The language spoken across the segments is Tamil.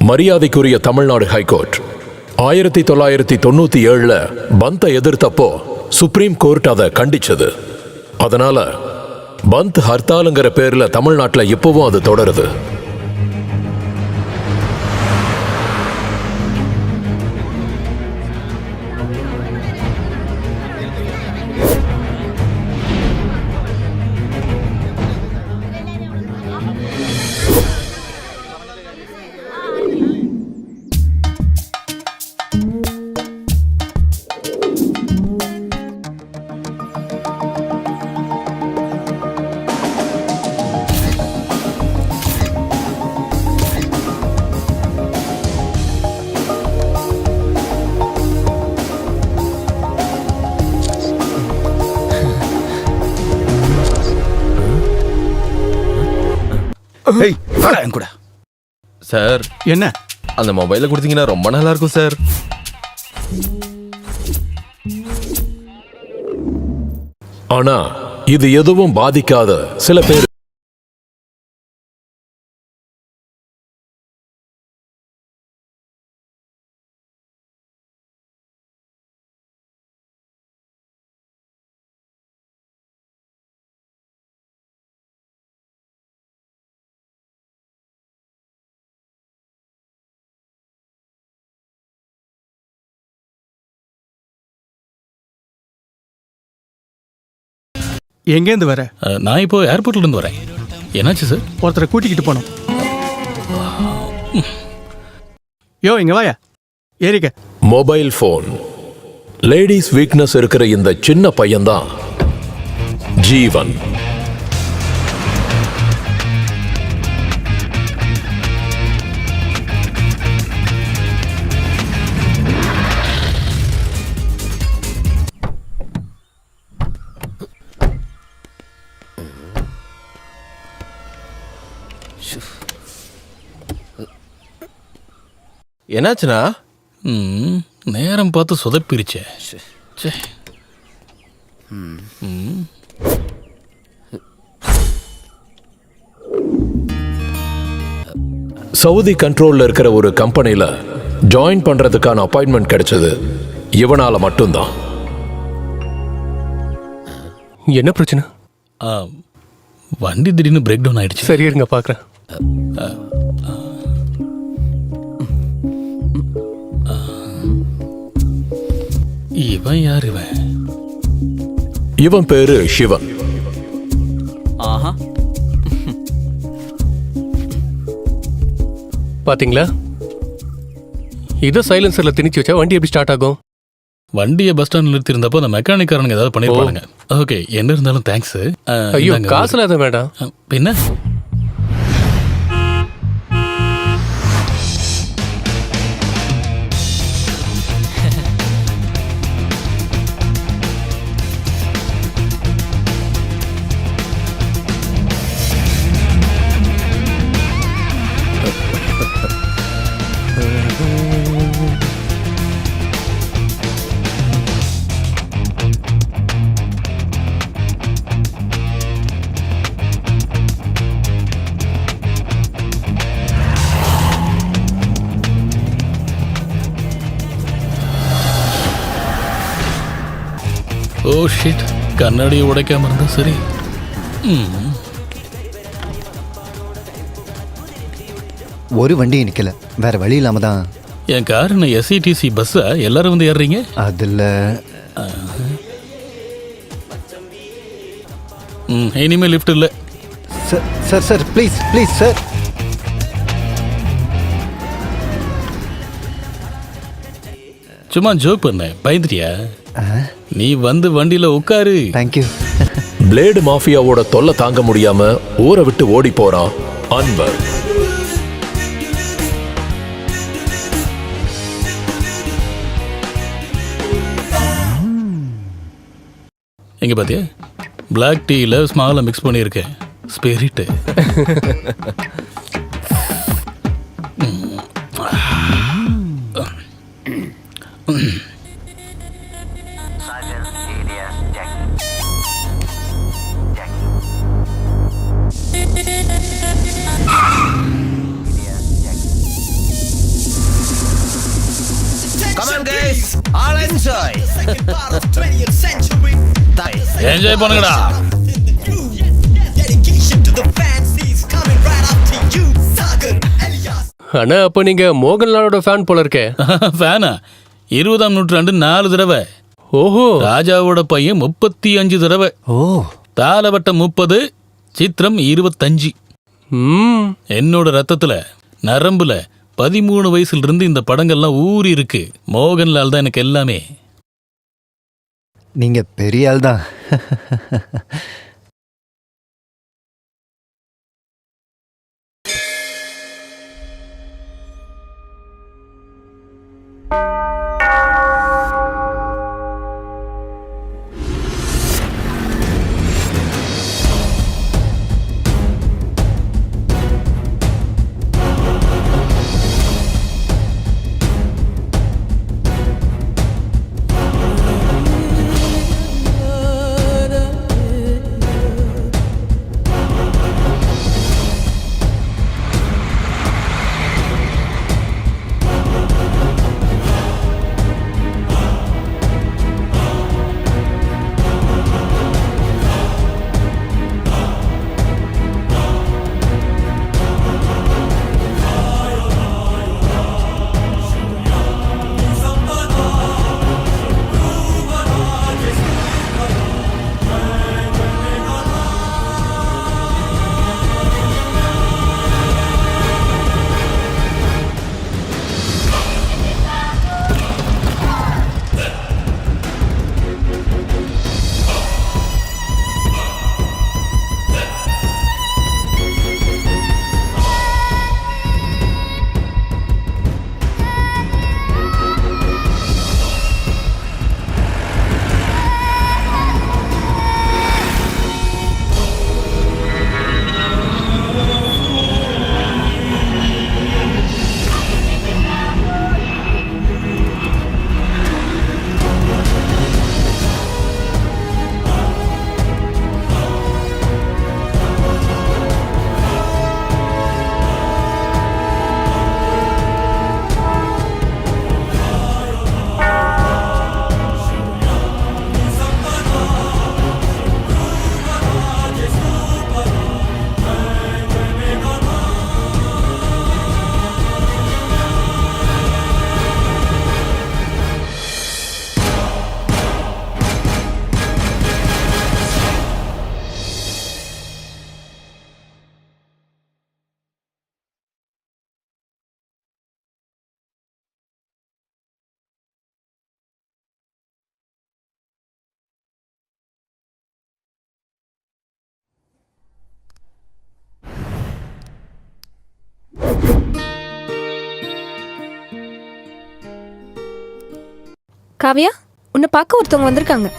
மரியாதைக்குரிய தமிழ்நாடு ஹைகோர்ட் 1997 பந்தை எதிர்த்தப்போ சுப்ரீம் கோர்ட் அதை கண்டிச்சது. அதனால பந்த் ஹர்த்தாலுங்கிற பேர்ல தமிழ்நாட்டில் இப்பவும் அது தொடருது. கூட சார் என்ன அந்த மொபைல கொடுத்தீங்கன்னா ரொம்ப நல்லா இருக்கும் சார். ஆனா இது எதுவும் பாதிக்காத சில பேர் எங்கேருந்து வர? நான் இப்போ ஏர்போர்ட்ல இருந்து வரேன். என்னாச்சு சார்? ஒருத்தரை கூட்டிக்கிட்டு போனோம். யோ இங்க வாயா, ஏறிக்க. மொபைல் போன் லேடிஸ் வீக்னஸ் இருக்கிற இந்த சின்ன பையன்தான் ஜீவன். என்னாச்சுண்ணா? நேரம் பார்த்து சொதப்பிருச்சே. சவுதி கண்ட்ரோல்ல இருக்கிற ஒரு கம்பெனில ஜாயின் பண்றதுக்கான அப்பாயின்மெண்ட் கிடைச்சது இவனால மட்டும்தான். என்ன பிரச்சனை? வண்டி திடீர்னு பிரேக் டவுன் ஆயிடுச்சு. சரி இருங்க பார்க்குறேன். இவன் யார்? இவன் பேரு சிவன். பாத்தீங்களா? இதை சைலன்சர்ல திணிச்சு வச்சா வண்டி எப்படி ஸ்டார்ட் ஆகும்? வண்டியை பஸ் ஸ்டாண்ட் நிறுத்தி இருந்தப்போ அந்த மெக்கானிக்காரனுங்க ஏதாவது பண்ணிருப்பாங்க. ஓகே, என்ன இருந்தாலும் தேங்க்ஸ். ஐயோ காசுல அதை வேண்டாம். பின்ன ஓ ஷிட், கண்ணாடியை உடைக்காம இருந்தா சரி. ஒரு வண்டி நிக்கல, வேற வழி இல்லாம தான். என் கார் என்ன எஸ்இடிசி பஸ்ஸா? எல்லாரும் வந்து ஏறுறீங்க? அதுல இனிமே லிஃப்ட் இல்ல. Sir sir please please sir. சும்மா ஜோக் பண்ண, பயந்துட்டியா? நீ வந்து வண்டியில உட்காரு. தேங்க்யூ. பிளேடு மாஃபியாவோட தொல்லை தாங்க முடியாம ஊரை விட்டு ஓடி போறான் அன்வர். எங்க பாத்தியா? பிளாக் டீல ஸ்மால மிக்ஸ் பண்ணியிருக்கேன். ஸ்பிரிட். என்ஜாய் பண்ணுங்கடா. அண்ணா அப்போ நீங்க மோகன்லாலோட ஃபேன் போல இருக்கே. ஃபேனா? 20ஆம் நூற்றாண்டு 4 தடவை, ஓஹோ. ராஜாவோட பையன் 35 தடவை, ஓ தாளவட்டம் 30, சித்திரம் 25. ம். என்னோட ரத்தத்துல நரம்புல 13 வயசுல இருந்து இந்த படங்கள்லாம் ஊறி இருக்கு. மோகன்லால் தான் எனக்கு எல்லாமே. நீங்க பெரிய ஆள் தான். காவியா, உன்னை பார்க்க ஒருத்தவங்க வந்திருக்காங்க.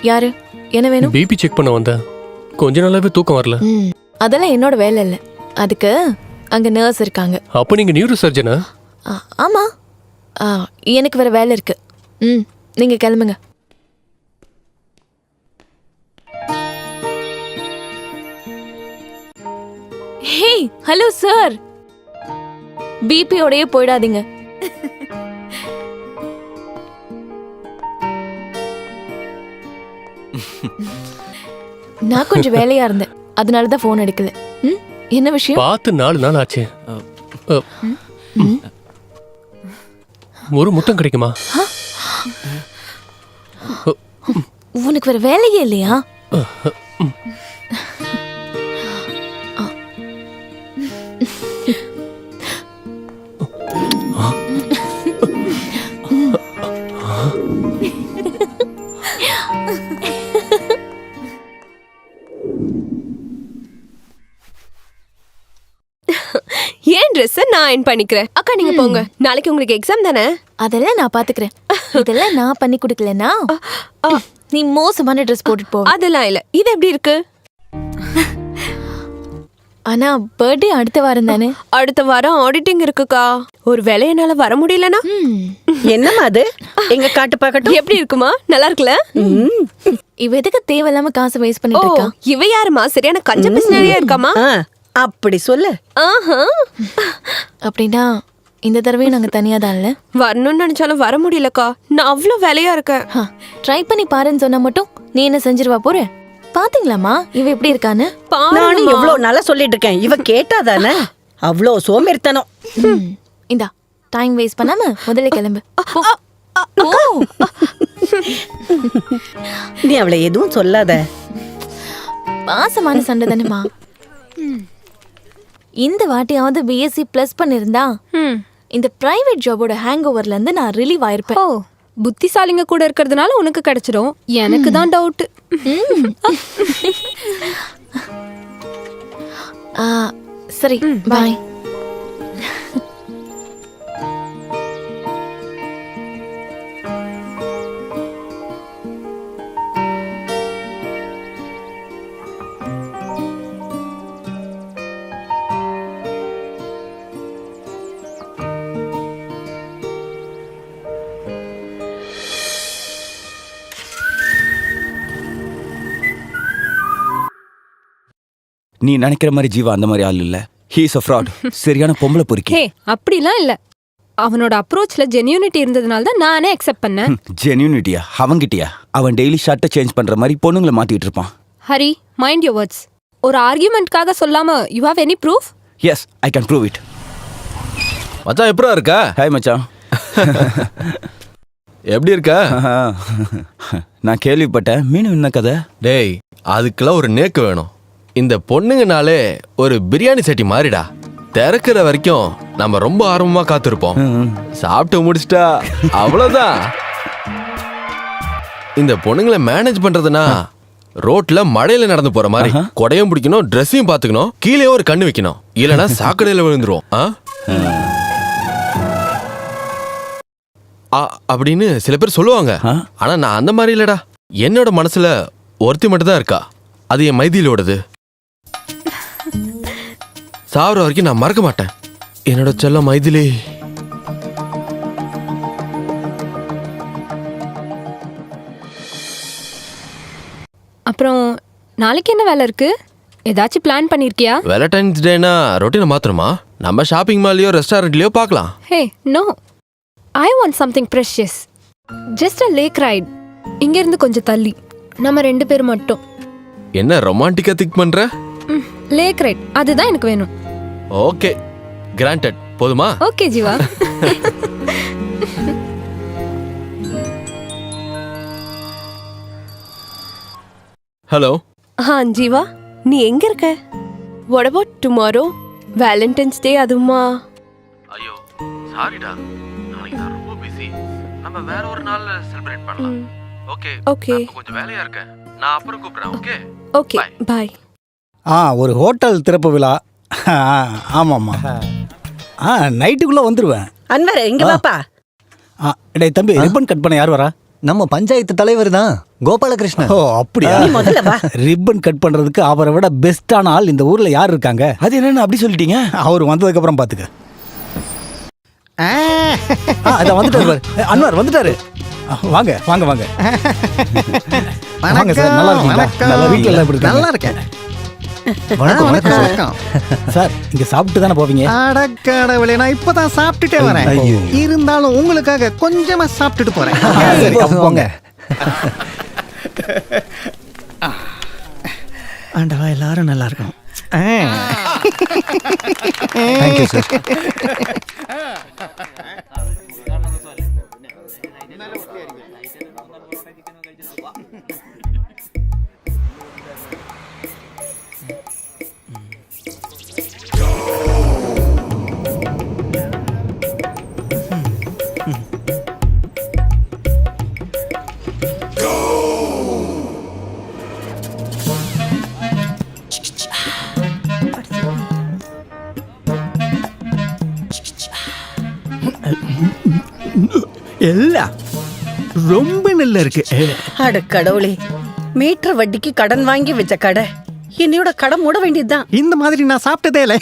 யாரு? என்ன வேணும்? பிபி செக் பண்ண வந்தேன். கொஞ்ச நாளாவே தூக்கம் வரல. அதெல்லாம் என்னோட வேலை இல்லை. அதுக்கு அங்க நர்ஸ் இருக்காங்க. அப்போ நீங்க நியூரோ சர்ஜனா? ஆமா. எனக்கு வேற வேலை இருக்கு. நீங்க கிளம்புங்க. ஹே, ஹலோ சார். பிபியோடயே போயிடாதீங்க. நான் கொஞ்சம் வேலையா இருந்தேன், அதனாலதான் போன் எடுக்கல. என்ன விஷயம்? பார்த்து 4 நாள் ஆச்சு. ஒரு முட்டம் கிடைக்குமா? உனக்கு வேற வேலையே இல்லையா? ஏன் ட்ரெஸ் நான் அயர்ன் பண்ணிக்கிறேன். அக்கா நீங்க போங்க, நாளைக்கு உங்களுக்கு எக்ஸாம் தானே. அதெல்லாம் நான் பாத்துக்கிறேன். இதெல்லாம் நான் பண்ணி கொடுக்கலனா நீ மோசமான ட்ரெஸ் போட்டுட்டு போ. அதெல்லாம் இல்ல. இது எப்படி இருக்கு? ஆனா பர்த்டே அடுத்த வாரம் தானே. அடுத்த வாரம் ஆடிட்டிங் இருக்குக்கா. ஒரு வேளை என்னால வர முடியலனா என்னம்மா அது? எங்க காட்டு பார்க்கட்டும். எப்படி இருக்குமா? நல்லா இருக்குல்ல? இவ எதுக்கு தேவையில்லாம காசு வேஸ்ட் ஓ, பண்ணிட்டு இருக்கா? இவ யாருமா? சரியான கஞ்ச பிசினரியா இருக்காமா? அப்படி சொல்லு. ஆஹா. அப்படின்னா இந்த தடவையும் நாங்க தனியா தான் இல்ல. வரணும்னு நினைச்சாலும் வர முடியலக்கா. நான் அவ்வளோ வேலையா இருக்கேன். ட்ரை பண்ணி பாருன்னு சொன்னா மட்டும் நீ என்ன செஞ்சிருவா போற? பாத்தீங்களாமா இவ எப்படி இருக்கான்னு? நானும் எவ்வளவு நல்லா சொல்லிட்டு இருக்கேன். இவ கேட்டாதானே? அவ்வளோ சோம்பேறித்தனம். இந்தா டைம் வேஸ்ட் பண்ணாம முதல்ல கிளம்பு. போ. நீ அவளை எதுவும் சொல்லாத. பாசமான சண்டை தானேமா. இந்த வாட்டியாவது பிஎஸ்சி பிளஸ் பண்ணிருந்தா இந்த பிரைவேட் ஜாபோட ஹேங் ஓவர்ல இருந்து நான் ரிலீவ் ஆயிருப்பேன். ஓ, புத்திசாலிங்க கூட இருக்கிறதுனால உனக்கு கிடைச்சிடும். எனக்கு தான் டவுட். சரி பாய். நீ நினைக்கிற மாதிரி ஜீவா அந்த மாதிரி ஆள் இல்ல. He is a fraud. சரியான பொம்பளை பொறுக்கி. ஹே, அப்படிலாம் இல்ல. அவனோட அப்ரோச்ல ஜென்யூனிட்டி இருந்ததுனால தான் நானே அக்செப்ட் பண்ணேன். ஜென்யூனிட்டியா? அவங்கிட்டியா? அவன் டெய்லி ஷர்ட்டை சேஞ்ச் பண்ற மாதிரி பொண்ணுங்களை மாத்திட்டு இருப்பான். Hari, mind your words. ஒரு ஆர்கியூமெண்ட்காக சொல்லாம you have any proof? Yes, I can prove it. மச்சான் எப்படா இருக்கா? ஹாய் மச்சான். எப்படி இருக்கா? நான் கேள்விப்பட்டேன் மீன் என்ன கதை? டேய், அதுக்கெல்லாம் ஒரு நேக்கு வேணும். இந்த பொண்ணுங்கனாலே ஒரு பிரியாணி சட்டி மாதிரிடா. திறக்கிற வரைக்கும் நம்ம ரொம்ப ஆர்வமா காத்திருப்போம். சாப்பிட்டு முடிச்சிட்டா அவ்வளவுதான். இந்த பொண்ணுங்களை மேனேஜ் பண்றதுனா ரோட்ல மழையில நடந்து போற மாதிரி கொடையும் பிடிக்கணும், ட்ரெஸ்ஸையும் பாத்துக்கணும், கீழே ஒரு கண்ணு வைக்கணும், இல்லைன்னா சாக்கடையில விழுந்துரும். அப்படின்னு சில பேர் சொல்லுவாங்க. ஆனா நான் அந்த மாதிரி இல்லடா. என்னோட மனசுல ஒருத்தி மட்டும் தான் இருக்கா. அது என் மைதிலோடது. சாவர வரைக்கும் நான் மறக்க மாட்டேன். என்னோட செல்ல மைதிலி. அப்புறம் நாளைக்கு என்ன வேலை இருக்கு? ஏதாச்சும் பிளான் பண்ணிருக்கியா? வேலண்டைன்ஸ் டேனா ரொட்டீனை மாத்திரமா? நம்ம ஷாப்பிங் மால்லையோ ரெஸ்டாரண்ட்லயோ பார்க்கலாம். Hey, no. I want something precious. Just a lake right. இங்க இருந்து கொஞ்சம் தள்ளி நம்ம 2 பேர் மட்டும். என்ன ரொமான்டிக்கா திங்க் பண்ற? லேக் ரைட் அதுதான் எனக்கு வேணும். Okay, granted. போதுமா? ஓகே ஜீவா. ஹலோ. ஜீவா, நீ எங்க இருக்க? What about tomorrow? வேலண்டைன்ஸ் டே அதுமா? ஐயோ சாரிடா, நாளைக்கு நான் ரொம்ப பிஸி. நம்ம வேற ஒரு நாள்ல செலிப்ரேட் பண்ணலாம். Okay okay. கொஞ்சம் வேலையா இருக்கேன். நான் அப்புறம் கூப்பிடுறேன். Okay okay, bye. ஒரு ஹோட்டல் திறப்பு விழா. ஆமாம்மா. நைட்டுக்குள்ளே வந்துடுவேன். அன்வர் இங்க வாப்பா. டேய் தம்பி, ரிப்பன் கட் பண்ண யார் வரா? நம்ம பஞ்சாயத்து தலைவர் தான் கோபாலகிருஷ்ணன். ஓ அப்படியா? நீ முதல்ல வா. ரிப்பன் கட் பண்றதுக்கு அவரை விட பெஸ்டான ஆள் இந்த ஊர்ல யார் இருக்காங்க? அது என்னன்னு அப்படி சொல்லிட்டீங்க? அவர் வந்ததுக்கு அப்புறம் பாத்துக்க. அதான் வந்துட்டாரு பாரு. அன்வர் வந்துட்டாரு. வாங்க வாங்க வாங்க. வாங்க சார், நல்லா இருக்கீங்களா? நல்லா வீட்ல எல்லாம் எப்படி இருக்காங்க? நல்லா இருக்கேன். வணக்கம் வணக்கம் சார். இங்க சாப்பிட்டு தானே போவீங்க? அடக்கடவுளே, நான் இப்பதான் சாப்பிட்டுட்டே வரேன். ஐயோ. இருந்தாலும் உங்களுக்காக கொஞ்சமா சாப்பிட்டுட்டு போறேன். சரி, அப்ப போங்க. ஆண்டவா, எல்லாரும் நல்லா இருக்கணும். Thank you sir. எல்லாம் ரொம்ப நல்லா இருக்கு. அட கடவுளே, மீட்டர் வட்டிக்கு கடன் வாங்கி வச்ச கடை என்னையோட கடை மூட வேண்டியதுதான். இந்த மாதிரி நான் சாப்பிட்டதே இல்லை.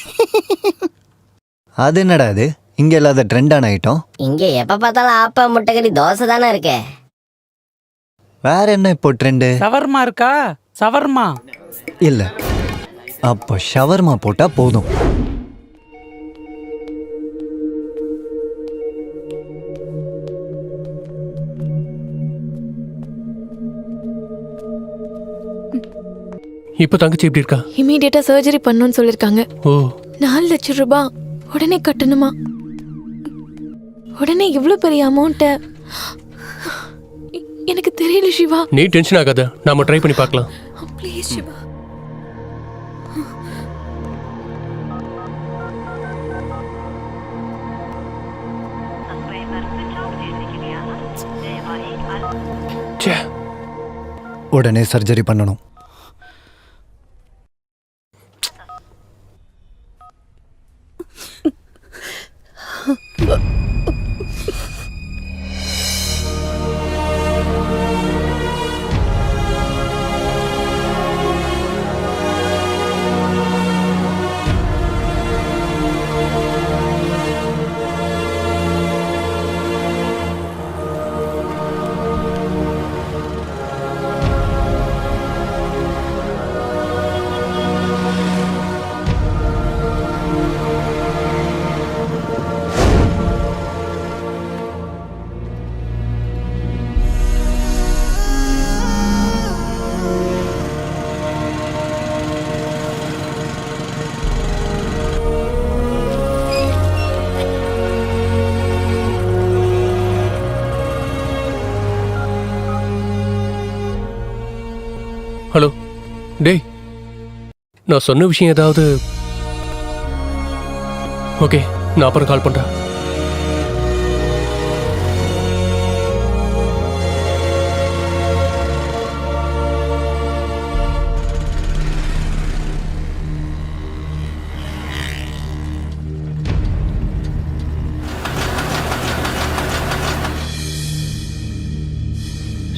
அது என்னடா அது இங்க இல்லாத ட்ரெண்டான ஐட்டம்? இங்க எப்ப பார்த்தாலும் ஆப்ப முட்டைக்கறி தோசை தானே இருக்கே. வேற என்ன இப்போ ட்ரெண்டு? சவர்மா இருக்கா? சவர்மா இல்ல, அப்போ ஷவர்மா போட்டா போதும். இப்போ தங்கச்சி எப்படி இருக்கா? இமீடியட்டா சர்ஜரி பண்ணணும்னு சொல்லிருக்காங்க. ஓ 4 லட்சம் ரூபாய் உடனே கட்டணுமா? உடனே இவ்ளோ பெரிய அமௌண்ட்ட எனக்கு தெரியல சிவா. நீ டென்ஷன் ஆகாத, நாம ட்ரை பண்ணி பார்க்கலாம். ப்ளீஸ் சிவா. ச்சே, உடனே சர்ஜரி பண்ணணும். ஹலோ டேய், நான் சொன்ன விஷயம் ஏதாவது? ஓகே, நான் அப்புறம் கால் பண்றேன்.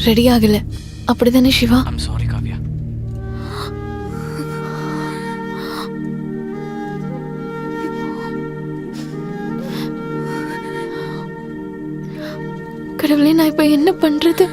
ரெடி ஆகல அப்படிதானே சிவா? சாரி காவ்யா. கடவுளே, நான் இப்ப என்ன பண்றது?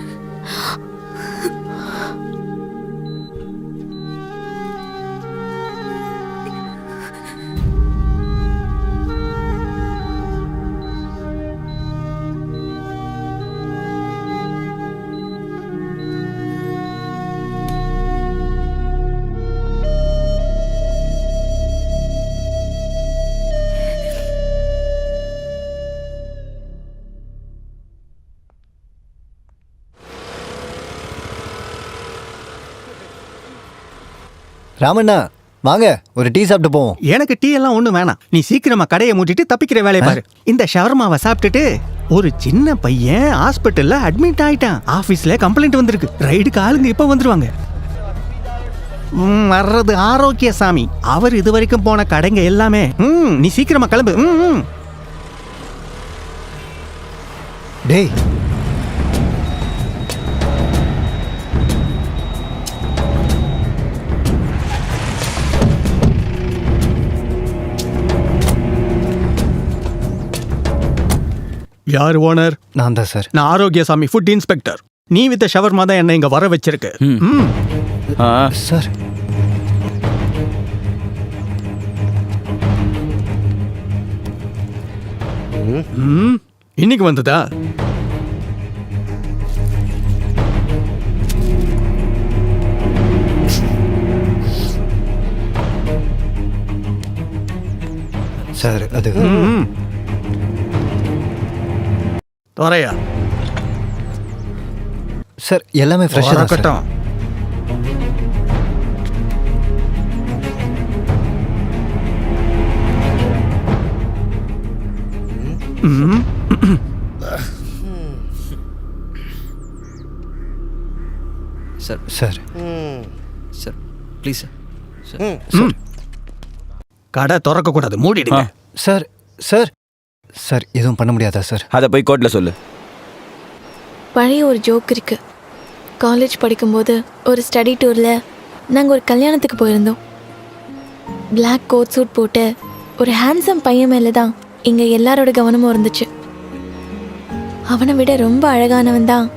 ராமண்ணா வாங்க, ஒரு டீ சாப்பிட்டு போவோம். எனக்கு டீ எல்லாம் ஒண்ணும் வேணாம். நீ சீக்கிரமா கடையை மூட்டிட்டு தப்பிக்கிற வேலையை பாரு. இந்த ஷவர்மாவை சாப்பிட்டுட்டு ஒரு சின்ன பையன் ஹாஸ்பிட்டல்ல அட்மிட் ஆயிட்டான். ஆபீஸ்ல கம்ப்ளைண்ட் வந்திருக்கு. ரைடுக்கு ஆளுங்க இப்ப வந்துருவாங்க. வர்றது ஆரோக்கிய சாமி. அவர் இது வரைக்கும் போன கடைங்க எல்லாமே. நீ சீக்கிரமா கிளம்பு. டேய், யார் ஓனர்? நான் தான் சார். நான் ஆரோக்கியசாமி, ஃபுட் இன்ஸ்பெக்டர். நீ வித்த ஷவர்மா தான் என்ன இங்க வர வச்சிருக்கு. சார், இன்னைக்கு வந்ததா? சார் அது தோரையா சார் எல்லாமே ஃப்ரெஷ்ஷாக தான் சார். இருக்கட்டும். சார் சார் சார் ப்ளீஸ் ம். கடை திறக்க கூடாது, மூடிடுங்க. சார் சார் சார் எதுவும் பண்ண முடியாதா சார்? அதை போய் கோர்ட்டில் சொல்லு. பழைய ஒரு ஜோக் இருக்கு. காலேஜ் படிக்கும்போது ஒரு ஸ்டடி டூர்ல நாங்கள் ஒரு கல்யாணத்துக்கு போயிருந்தோம். Black கோட் சூட் போட்டு ஒரு ஹேண்ட்ஸம் பையன் மேலே தான் இங்கே எல்லாரோட கவனமும் இருந்துச்சு. அவனை விட ரொம்ப அழகானவன் தான்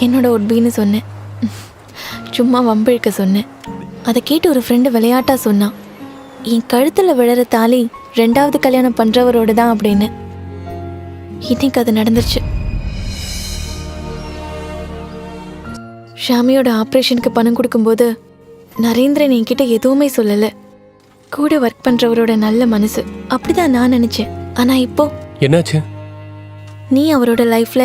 என்னோட ஒட்பின்னு சொன்னேன். சும்மா வம்பிழுக்க சொன்னேன். அதை கேட்டு ஒரு ஃப்ரெண்டு விளையாட்டா சொன்னான், என் கழுத்தில் விழற தாலி 2வது கல்யாணம் பண்ணுறவரோட தான் அப்படின்னு. இன்னைக்கு அது நடந்துருச்சு. ஷாமியோட ஆப்ரேஷனுக்கு பணம் கொடுக்கும்போது நரேந்திரன் என்கிட்ட எதுவுமே சொல்லலை. கூட ஒர்க் பண்ணுறவரோட நல்ல மனசு அப்படிதான் நான் நினச்சேன். ஆனால் இப்போ என்னாச்சு? நீ அவரோட லைஃப்ல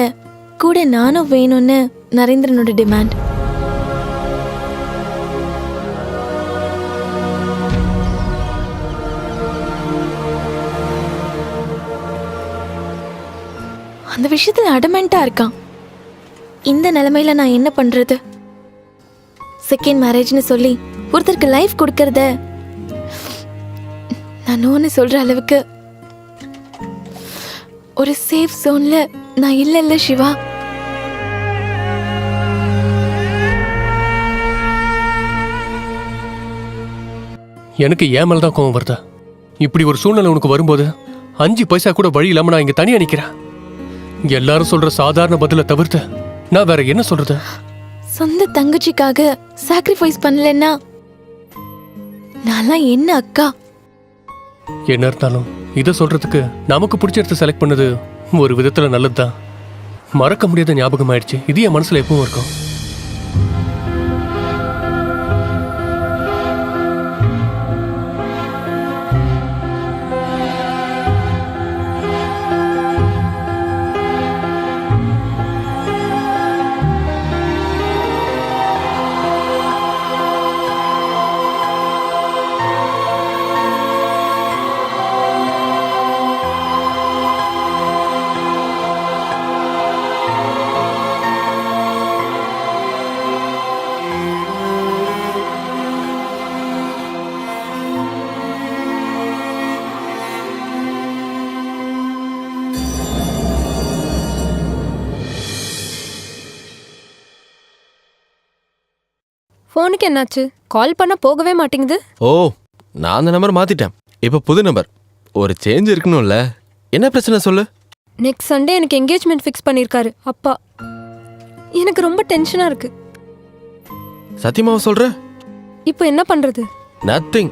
கூட நானும் வேணும்னு நரேந்திரனோட டிமாண்ட். அந்த விஷயத்துல அடமெண்டா இருக்கான். இந்த நிலைமையில நான் என்ன பண்றது? செகண்ட் மேரேஜ்னு சொல்லி ஒருத்தருக்கு லைஃப் கொடுக்கறத நான் நோன்னு சொல்ற அளவுக்கு ஒரு சேஃப் ஜோன்ல நான் இல்ல சிவா. எனக்கு ஏன் மேல தான் கோவம் வருதா? இப்படி ஒரு சூழ்நிலை உனக்கு வரும்போது 5 பைசா கூட வழி இல்லாம நான் இங்க தனியா நிக்கிறேன். எல்லாரும் சொல்ற சாதாரண பதில தவிர்த்து நான் வேற என்ன சொல்றது? சொந்த தங்கச்சிக்காக சாக்ரிஃபைஸ் பண்ணலன்னா நான்லாம் என்ன அக்கா? என்ன இருந்தாலும் இதை சொல்றதுக்கு நமக்கு பிடிச்ச செலக்ட் பண்ணது ஒரு விதத்துல நல்லதுதான். மறக்க முடியாத ஞாபகம் ஆயிடுச்சு. இது என் மனசுல எப்பவும் இருக்கும். ஃபோனுக்கு என்னாச்சு? கால் பண்ண போகவே மாட்டேங்குது. ஓ, நான் அந்த நம்பர் மாத்திட்டேன். இப்போ புது நம்பர். ஒரு சேஞ்ச் இருக்கணும்ல. என்ன பிரச்சனை சொல்லு? நெக்ஸ்ட் சண்டே எனக்கு என்கேஜ்மெண்ட் ஃபிக்ஸ் பண்ணியிருக்காரு அப்பா. எனக்கு ரொம்ப டென்ஷனா இருக்கு. சத்தியமாவ சொல்ற? இப்போ என்ன பண்றது? நத்திங்.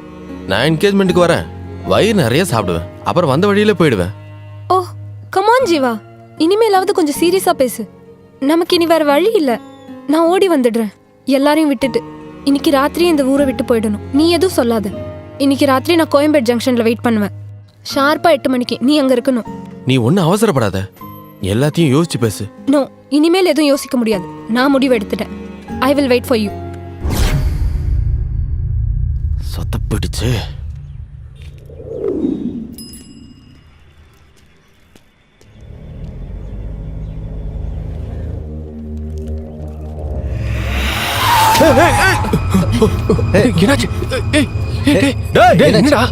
நான் என்கேஜ்மெண்ட்டுக்கு வரேன். வயிறு நிறைய சாப்பிடுவேன். அப்புறம் வந்த வழியில போயிடுவேன். ஓ கமான் ஜீவா, இனிமேலாவது கொஞ்சம் சீரியஸா பேசு. நமக்கு இனி வேற வழி இல்ல. நான் ஓடி வந்துடுறேன் எல்லாரையும் விட்டுட்டு. இன்னைக்கு ராத்திரி இந்த ஊரை விட்டு போயிடணும். நீ எதுவும் சொல்லாத. இன்னைக்கு ராத்திரி நான் கோயம்பேடு ஜங்ஷன்ல வெயிட் பண்ணுவேன். ஷார்ப்பா 8 மணிக்கு நீ அங்க இருக்கணும். நீ ஒன்னும் அவசரப்படாத. எல்லாத்தையும் யோசிச்சு பேசு. நோ, இனிமேல் எதுவும் யோசிக்க முடியாது. நான் முடிவு எடுத்துட்டேன். I will wait for you. சொத்த பிடிச்சு. என்னாச்சு? ஏய், ஏய், டேய், டேய், டேய், என்னாச்சு? என்னடா?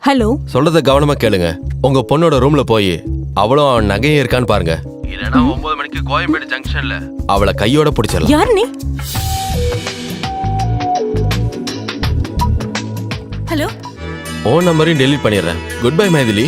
ஹலோ, சொல்றத கவனமா கேளுங்க. உங்க பொண்ணோட ரூம்ல போய் அவளும் அவன் நகையும் இருக்கான்னு பாருங்க. இல்லனா 9 மணிக்கு கோயம்பேடு ஜங்ஷன்ல அவளை கையோட பிடிச்சிடலாம். யார் நீ? ஹலோ, ஓன் நம்பரையும் டெலீட் பண்ணிடுறேன். Good bye Mythili.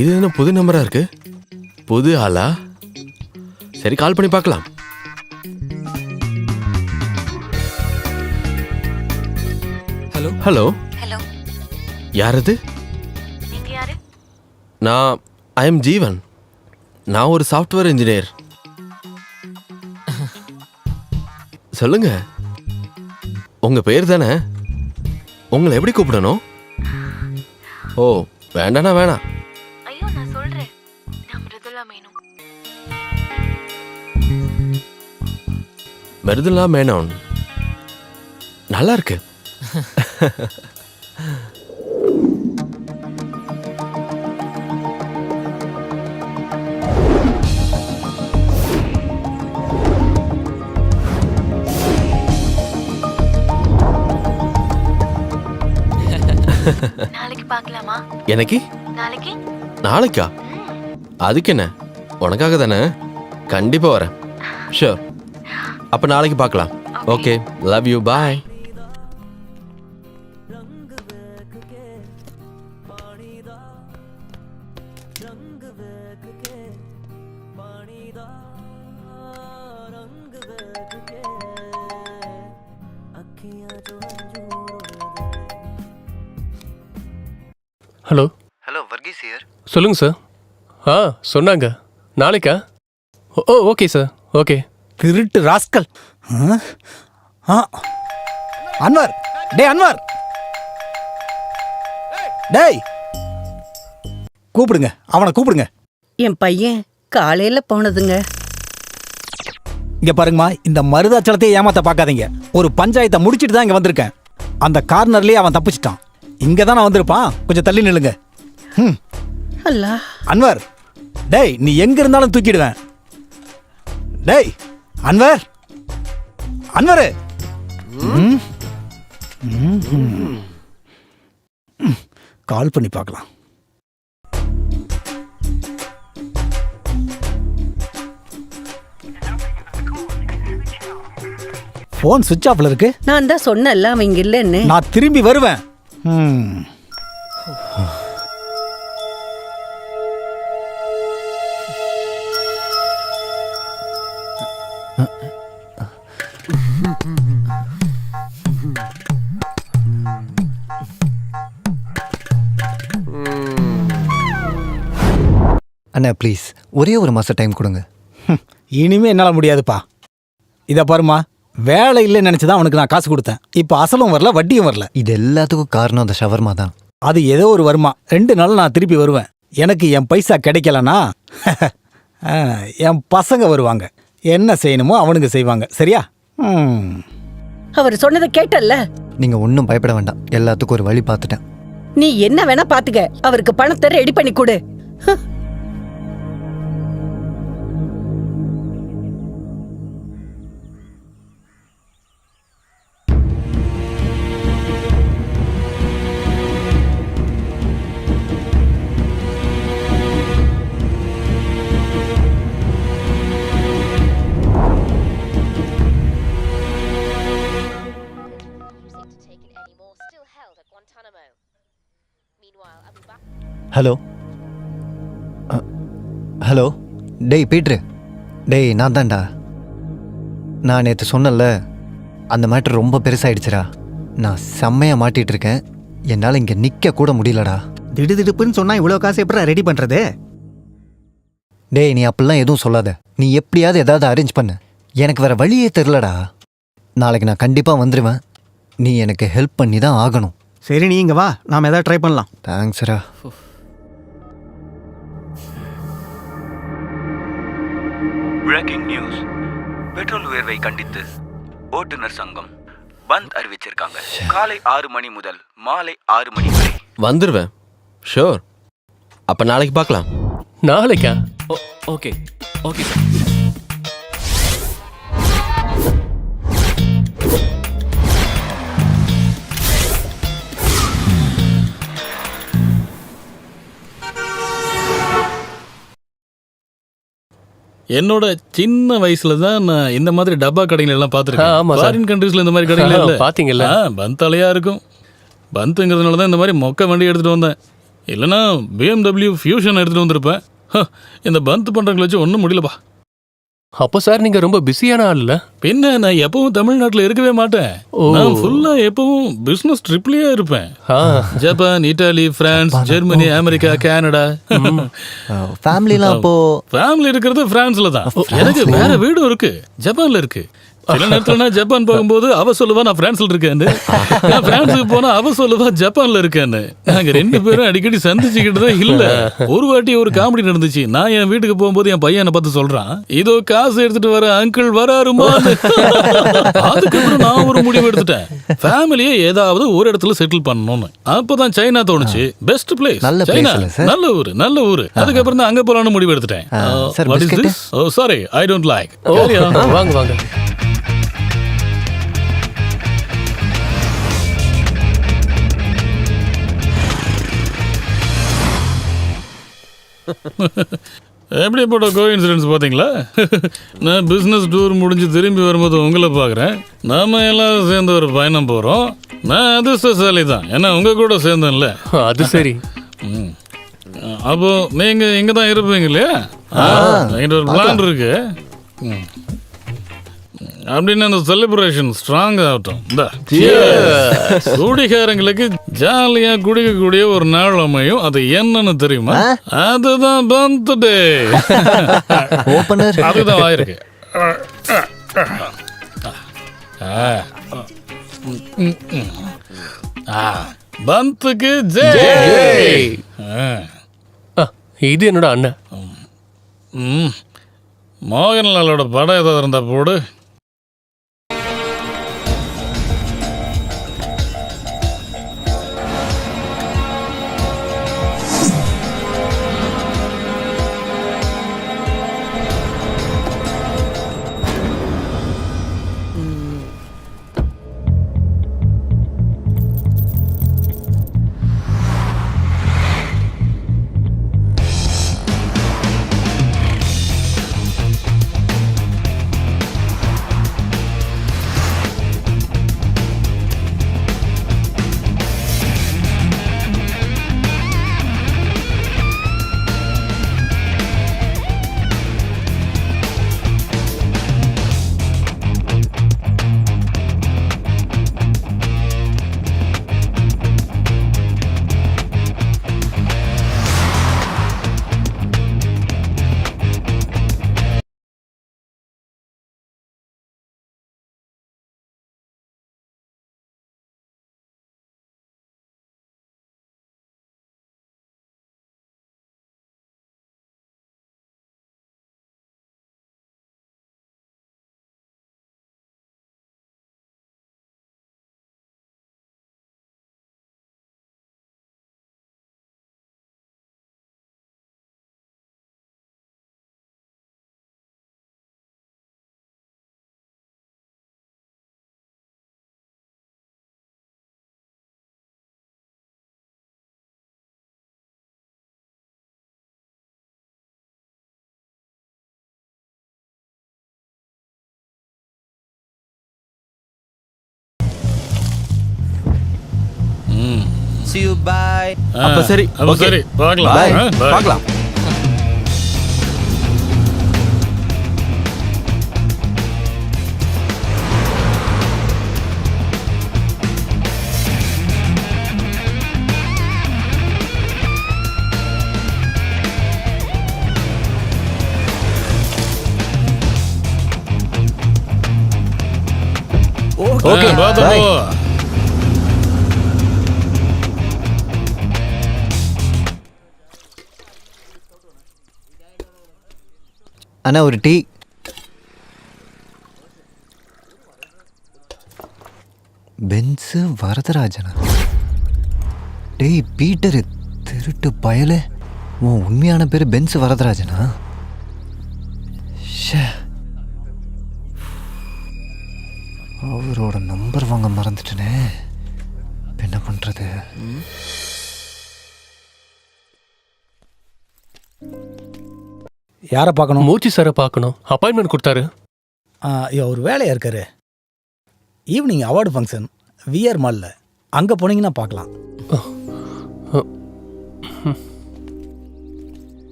இது என்ன புது நம்பரா இருக்கு? புது ஆளா? சரி, கால் பண்ணி பார்க்கலாம். ஹலோ ஹலோ, ஹலோ, யார் அது? நீங்க யாரு? ஐ எம் ஜீவன். நான் ஒரு சாஃப்ட்வேர் இன்ஜினியர். சொல்லுங்க. உங்க பேர் தானே? உங்களை எப்படி கூப்பிடணும்? ஓ, வேண்டாண்ணா வேணாம். ஐயோ நான் சொல்றேன், நான் மிருதுலா மேனன். மிருதுலா மேனன் நல்லா இருக்கு. நாளைக்கு பார்க்கலாமா? எனக்கு நாளைக்கு? நாளைக்கா? அதுக்கு என்ன, உனக்காக தானே. கண்டிப்பா வரேன். ஷூர். அப்ப நாளைக்கு பார்க்கலாம். Okay, love you, bye. Hello. Hello Varghese here. சொல்லுங்க சார். சொன்னாங்க நாளைக்கா? Oh okay sir, okay. திருட்டு ராஸ்கல். அன்வர், டேய் அன்வர், டேய் கூப்பிடுங்க, அவனை கூப்பிடுங்க. என் பையன் காலையில போனதுங்க. இங்க பாருங்கம்மா, இந்த மருதாச்சலத்தை ஏமாத்த பார்க்காதீங்க. ஒரு பஞ்சாயத்தை முடிச்சிட்டு தான் இங்க வந்திருக்கேன். அந்த கார்னர்லயே அவன் தப்பிச்சிட்டான். இங்க தான் நான் வந்திருப்பான். கொஞ்சம் தள்ளி நில்லுங்க. அல்லா அன்வர், டேய் நீ எங்க இருந்தாலும் தூக்கிடுவேன். டேய் அன்வர், அன்வர், கால் பண்ணி பார்க்கலாம். போன் சுவிட்ச் ஆஃப்ல இருக்கு. நான் தான் சொன்னேன்ல அவன் இங்க இல்லைன்னு. நான் திரும்பி வருவேன். அண்ணா ப்ளீஸ் ஒரே ஒரு மாதம் டைம் கொடுங்க. இனிமே என்னால் முடியாதுப்பா. இதை பாருமா, வேலை இல்லைன்னு நினச்சி தான் அவனுக்கு நான் காசு கொடுத்தேன். இப்போ அசலும் வரல, வட்டியும் வரல. இது எல்லாத்துக்கும் காரணம் அந்த ஷவர்மா தான். அது ஏதோ ஒரு வருமா, 2 நாள் நான் திருப்பி வருவேன். எனக்கு என் பைசா கிடைக்கலனா என் பசங்க வருவாங்க. என்ன செய்யணுமோ அவனுங்க செய்வாங்க. சரியா? அவர் சொன்னதை கேட்டல்ல. நீங்கள் ஒன்றும் பயப்பட வேண்டாம், எல்லாத்துக்கும் ஒரு வழி பார்த்துட்டேன். நீ என்ன வேணா பாத்துக்க, அவருக்கு பணத்தை ரெடி பண்ணி கொடு. ஹலோ ஹலோ, டேய் பீட்ரு, டேய் நான் தான்டா. நான் நேற்று சொன்னல, அந்த மேட்ரு ரொம்ப பெருசாகிடுச்சுடா. நான் செம்மையாக மாட்டிகிட்டு இருக்கேன். என்னால் இங்கே நிற்க கூட முடியலடா. திடுதிடுப்புன்னு சொன்னா இவ்வளோ காசு எப்படி ரெடி பண்றது? டேய் நீ அப்படிலாம் எதுவும் சொல்லாத. நீ எப்படியாவது ஏதாவது அரேஞ்ச் பண்ணு. எனக்கு வேற வழியே தெரிலடா. நாளைக்கு நான் கண்டிப்பாக வந்துடுவேன். நீ எனக்கு ஹெல்ப் பண்ணி தான் ஆகணும். சரி, நீ இங்க வா, நாம ஏதாவது ட்ரை பண்ணலாம். தேங்க்ஸ்ரா. Breaking news. பெட்ரோல் உயர்வை கண்டித்து ஓட்டுநர் சங்கம் பந்த் அறிவிச்சிருக்காங்க. காலை 6 மணி முதல் மாலை 6 மணி வரை. வந்துருவேன். ஷூர். அப்ப நாளைக்கு பார்க்கலாம். நாளைக்கா? Okay okay sir. என்னோட சின்ன வயசுல தான் நான் இந்த மாதிரி டப்பா கடைகள் எல்லாம் ஆமா பார்த்துருக்கேன். சார். ஃபாரின் கண்ட்ரீஸ்ல இந்த மாதிரி கடைகள் இல்ல. பாத்தீங்கல்ல? பந்தாலையா இருக்கும். பந்துங்கிறதுனால தான் இந்த மாதிரி மொக்க வண்டி எடுத்துட்டு வந்தேன். இல்லைன்னா BMW ஃபியூஷன் எடுத்துட்டு வந்திருப்பேன். இந்த பந்த் பண்றவங்களை வச்சு ஒன்றும் முடியலப்பா. அப்போ சார் நீங்க ரொம்ப பிஸியான ஆள் இல்ல? பின்ன நான் எப்பவும் தமிழ்நாட்டில் இருக்கவே மாட்டேன். நான் ஃபுல்லா எப்பவும் பிசினஸ் ட்ரிப்லயே இருப்பேன். Japan, Italy, France, Germany, America, Canada. ஃபேமிலிலாம் அப்போ? ஃபேமிலி இருக்கிறது பிரான்ஸ்ல தான். எனக்கு வேற வீடும் இருக்கு, ஜப்பான்ல இருக்கு. சில நேரத்துல நான் ஜப்பான் போகும்போது அவ சொல்லுவா நான் பிரான்ஸ்ல இருக்கேன்னு, நான் பிரான்ஸுக்கு போனா அவ சொல்லுவா ஜப்பான்ல இருக்கேன்னு. நாங்க 2 பேரும் அடிக்கடி சந்திச்சுக்கிட்டு தான் இல்ல. ஒரு வாட்டி ஒரு காமெடி நடந்துச்சு. நான் என் வீட்டுக்கு போகும்போது என் பையனை பார்த்து சொல்றான், இதோ காசு எடுத்துட்டு வர அங்கிள் வராருமா. அதுக்கப்புறம் நான் ஒரு முடிவு எடுத்துட்டேன், ஃபேமிலியை ஏதாவது ஒரு இடத்துல செட்டில் பண்ணணும்னு. அப்பதான் சைனா தோணுச்சு. பெஸ்ட் பிளேஸ் சைனா, நல்ல ஊரு நல்ல ஊரு. அதுக்கப்புறம் தான் அங்க போலான்னு முடிவு எடுத்துட்டேன். What is this? Oh sorry, I don't like. வாங்க வாங்க. எப்படிப்பட்ட கோஇன்சிடென்ஸ் பார்த்தீங்களா? நான் பிஸ்னஸ் டூர் முடிஞ்சு திரும்பி வரும்போது உங்களை பார்க்குறேன். நாம எல்லாரும் சேர்ந்து ஒரு பயணம் போகிறோம். நான் அதிர்ஷ்டசாலி தான், ஏன்னா உங்கள் கூட சேர்ந்தேன்ல. அது சரி. அப்போ நீங்கள் இங்கே தான் இருப்பீங்க இல்லையா? என்கிட்ட ஒரு பிளான் இருக்கு. அப்படின்னு அந்த செலிப்ரேஷன் ஸ்ட்ராங் ஆகட்டும். இந்த குடிகாரங்களுக்கு ஜாலியா குடிக்கக்கூடிய ஒரு நாள் அமையும். அது என்னன்னு தெரியுமா? அதுதான் பர்த்டே. அதுதான் ஆயிருக்கு. பந்துக்கு ஜெய். இது என்னோட அண்ணன். மோகன்லாலோட படம் ஏதாவது இருந்தா போடு. See you, bye. அப்ப சரி, அப்ப சரி, பார்க்கலாம். Bye. Bye. பார்க்கலாம். Okay, bye. அண்ணா ஒரு டீ. பென்ஸு வரதராஜனா? டேய் பீட்டரு, திருட்டு பயலே, உன் உண்மையான பேர் பென்ஸ் வரதராஜனா? ஷே, அவரோட நம்பர் வாங்க மறந்துட்டேனே. என்ன பண்றது? யாரை பார்க்கணும்? மூர்த்தி சாரை பார்க்கணும். அப்பாயின்மெண்ட் கொடுத்தாரு. ஒரு வேலையாக இருக்காரு. ஈவினிங் அவார்டு ஃபங்க்ஷன் விஆர் மாலில், அங்கே போனீங்கன்னா பார்க்கலாம்.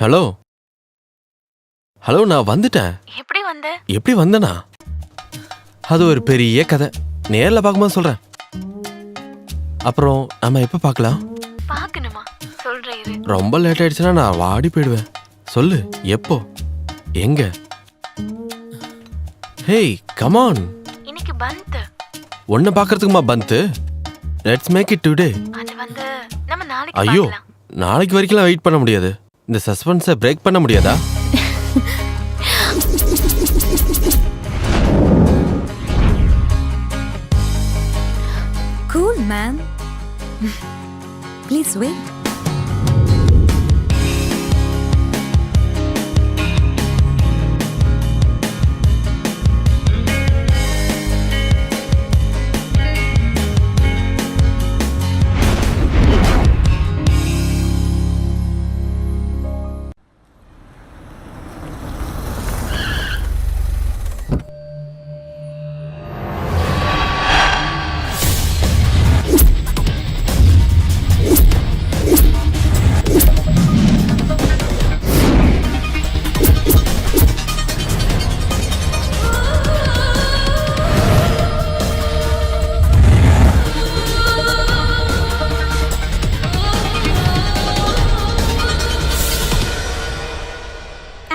ஹலோ ஹலோ, நான் வந்துட்டேன். எப்படி வந்தேனா? அது ஒரு பெரிய கதை, நேரில் பார்க்கும்போது சொல்கிறேன். அப்புறம் நம்ம எப்போ பார்க்கலாம்? ரொம்ப லேட் ஆயிடுச்சுன்னா நான் வாடி போயிடுவேன். சொல்லு, எப்போ, எங்க? ஹேய் கமான், இன்னைக்கு பந்த். உன்னை பார்க்கறதுக்குமா bandh? Let's make it today. அது வந்து நம்ம நாளைக்கு ஐயோ, பார்க்கலாம். நாளைக்கு வரைக்கும்லாம் வெயிட் பண்ண முடியாது. இந்த சஸ்பென்ஸை பிரேக் பண்ண முடியாதா? Cool, ma'am. Please wait.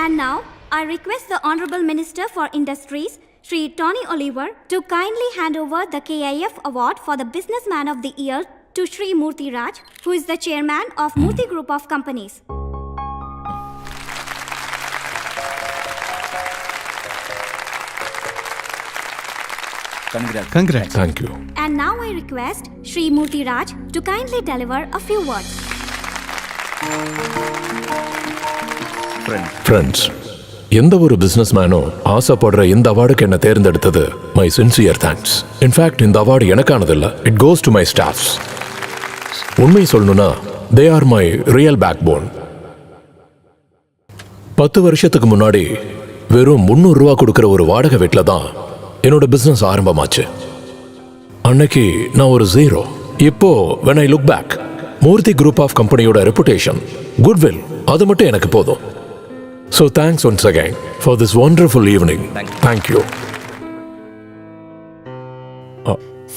And now, I request the Honorable Minister for Industries, Sri Tony Oliver, to kindly hand over the KIF Award for the Businessman of the Year to Sri Murthy Raj, who is the chairman of Murthy Group of Companies. Congrats. Thank you. And now I request Sri Murthy Raj to kindly deliver a few words. Friends, எந்த ஒரு பிசினஸ் மேனும் ஆசைப்படுற இந்த அவார்டுக்கு என்ன தேர்ந்தெடுத்தது மை சின்சியர் தேங்க்ஸ். இன்ஃபேக்ட் இந்த அவார்டு எனக்கானதில்லை, it goes to my staffs. உண்மை சொல்லணும்னா they are my real backbone. 10 வருஷத்துக்கு முன்னாடி வெறும் 300 ரூபா கொடுக்குற ஒரு வாடகை வீட்டில் தான் என்னோட பிஸ்னஸ் ஆரம்பமாச்சு. அன்னைக்கு நான் ஒரு ஜீரோ. இப்போ when I look back, Murthy group of கம்பெனியோட ரெப்புடேஷன், குட்வில், அது மட்டும் எனக்கு போதும். So thanks once again for this wonderful evening. Thank you.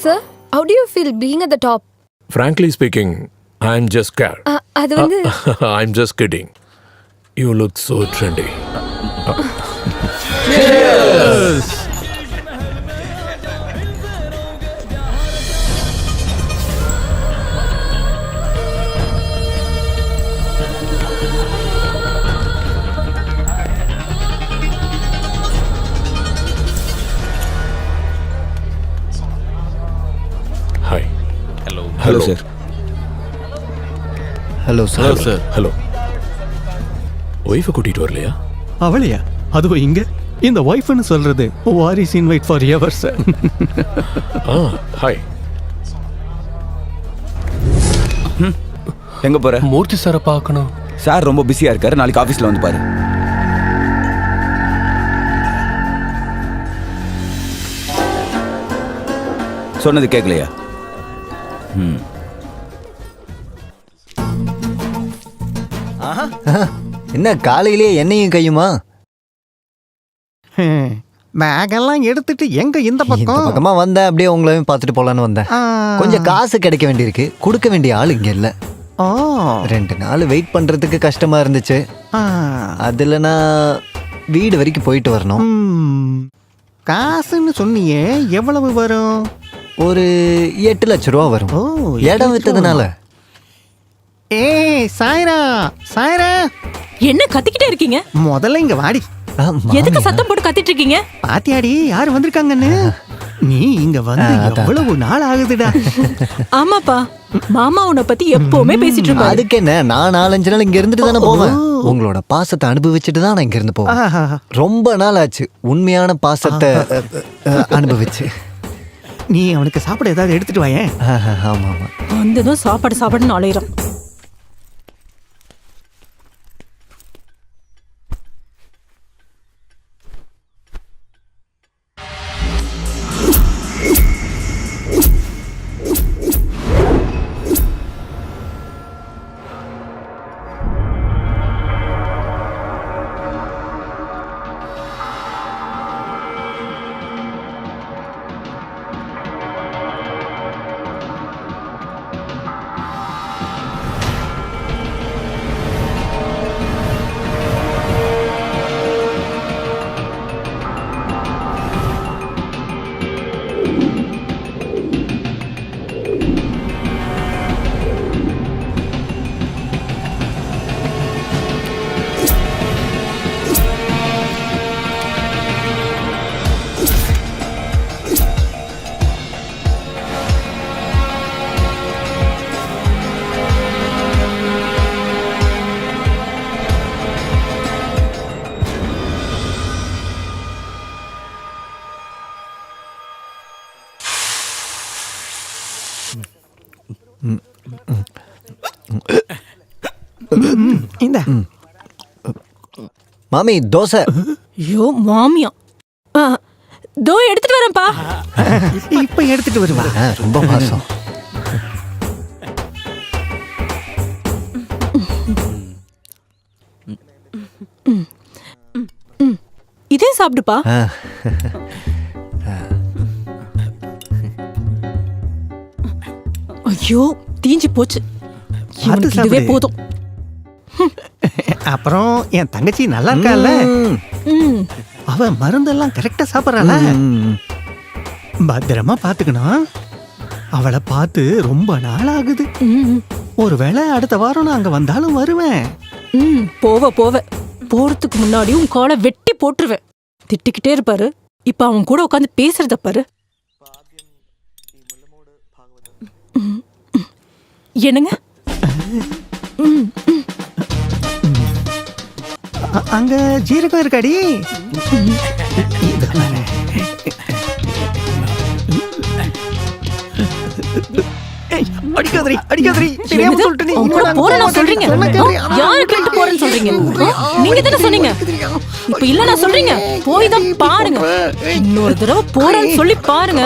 Sir, how do you feel being at the top? Frankly speaking, I'm just scared. அது வந்து I'm just kidding. You look so trendy. Hi. Hello, sir. Hello hello sir. Sir. Hello. Wifi கூட்டிட்டு வரலையா? அவளையா? அதுவும் இங்க இந்த ஒய்ஃப்னு சொல்றது Waris invite for ever sir. Hi. எங்க போற? மூர்த்தி சாரை பார்க்கணும். சார் ரொம்ப பிஸியா இருக்காரு, நாளைக்கு ஆபீஸ்ல வந்து பாரு. சொன்னது கேட்கலையா? என்ன காலையிலேயே என்னையும் கையுமா? பேகெல்லாம் எடுத்துட்டு எங்க இந்த இந்த பக்கம்? பக்கமா வந்தேன், அப்படியே உங்களையும் பார்த்துட்டு போலான்னு வந்தேன். கொஞ்சம் காசு கிடைக்க வேண்டியிருக்கு, கொடுக்க வேண்டிய ஆள் இங்க இல்ல. ஓ 2 நாள் வெயிட் பண்றதுக்கு கஷ்டமா இருந்துச்சு. அதுல நான் வீடு வரைக்கும் போயிட்டு வரணும். காசுன்னு சொன்னியே, எவ்வளவு வரும்? ஒரு 8 லட்சம் ரூபா வரும். ஓ, இடம் வித்ததுனால. ஏய் சாய்ரா, சாய்ரா, என்ன கத்திக்கிட்டே இருக்கீங்க? முதல்ல இங்க வாடி. எதுக்கு சத்தம் போட்டு கத்திட்டு இருக்கீங்க? பாத்தியாடி யார் வந்திருக்காங்கன்னு? நீ இங்க வந்து எவ்வளவு நாள் ஆகுதுடா? ஆமாப்பா, மாமா உன்னை பத்தி எப்பவுமே பேசிட்டு இருப்பாரு. அதுக்கு என்ன, நான் 4-5 நாள் இங்க இருந்துட்டு தானே போவேன். உங்களோட பாசத்தை அனுபவிச்சுட்டு தான் நான் இங்க இருந்து போவேன். ரொம்ப நாள் ஆச்சு உண்மையான பாசத்தை அனுபவிச்சு. நீ அவனுக்கு சாப்பிட ஏதாவது எடுத்துட்டு வாயேன். ஆமா ஆமா. வந்ததும் சாப்பாடு சாப்பாடுன்னு அலையிறான். இந்த மாமி தோசை. ஐயோ மாமியா தோ எடுத்துட்டு வரேன்ப்பா. இப்ப எடுத்துட்டு வருவா. ரொம்ப மாசம். இதே சாப்பிடுப்பா. ஐயோ தீஞ்சு போச்சு. இவனுக்கு இதுவே போதும். அப்புறம் என் தங்கச்சி நல்லா இருக்கால, அவ மருந்தெல்லாம் கரெக்டா சாப்பிடறாள. பத்திரமா பாத்துக்கணும். அவளை பார்த்து ரொம்ப நாள் ஆகுது. ஒருவேளை அடுத்த வாரம் நான் அங்க வந்தாலும் வருவேன். போவ போறதுக்கு முன்னாடி உன் காலை வெட்டி போட்டுருவேன். திட்டிக்கிட்டே இருப்பாரு. இப்ப அவன் கூட உட்காந்து பேசுறத பாரு. என்னங்க? அங்க ஜீரகம் இருக்காடி. அடிக்காதரி அடிக்காதரி. தெரியாம சொல்லிட்டு நீ போறேன்னு சொல்றீங்க. யாரு கேட்டு போறேன்னு சொல்றீங்க? நீங்க தானே சொன்னீங்க. இப்ப இல்ல நான் சொல்றீங்க. போய் தான் பாருங்க. இன்னொரு தடவை போறேன்னு சொல்லி பாருங்க.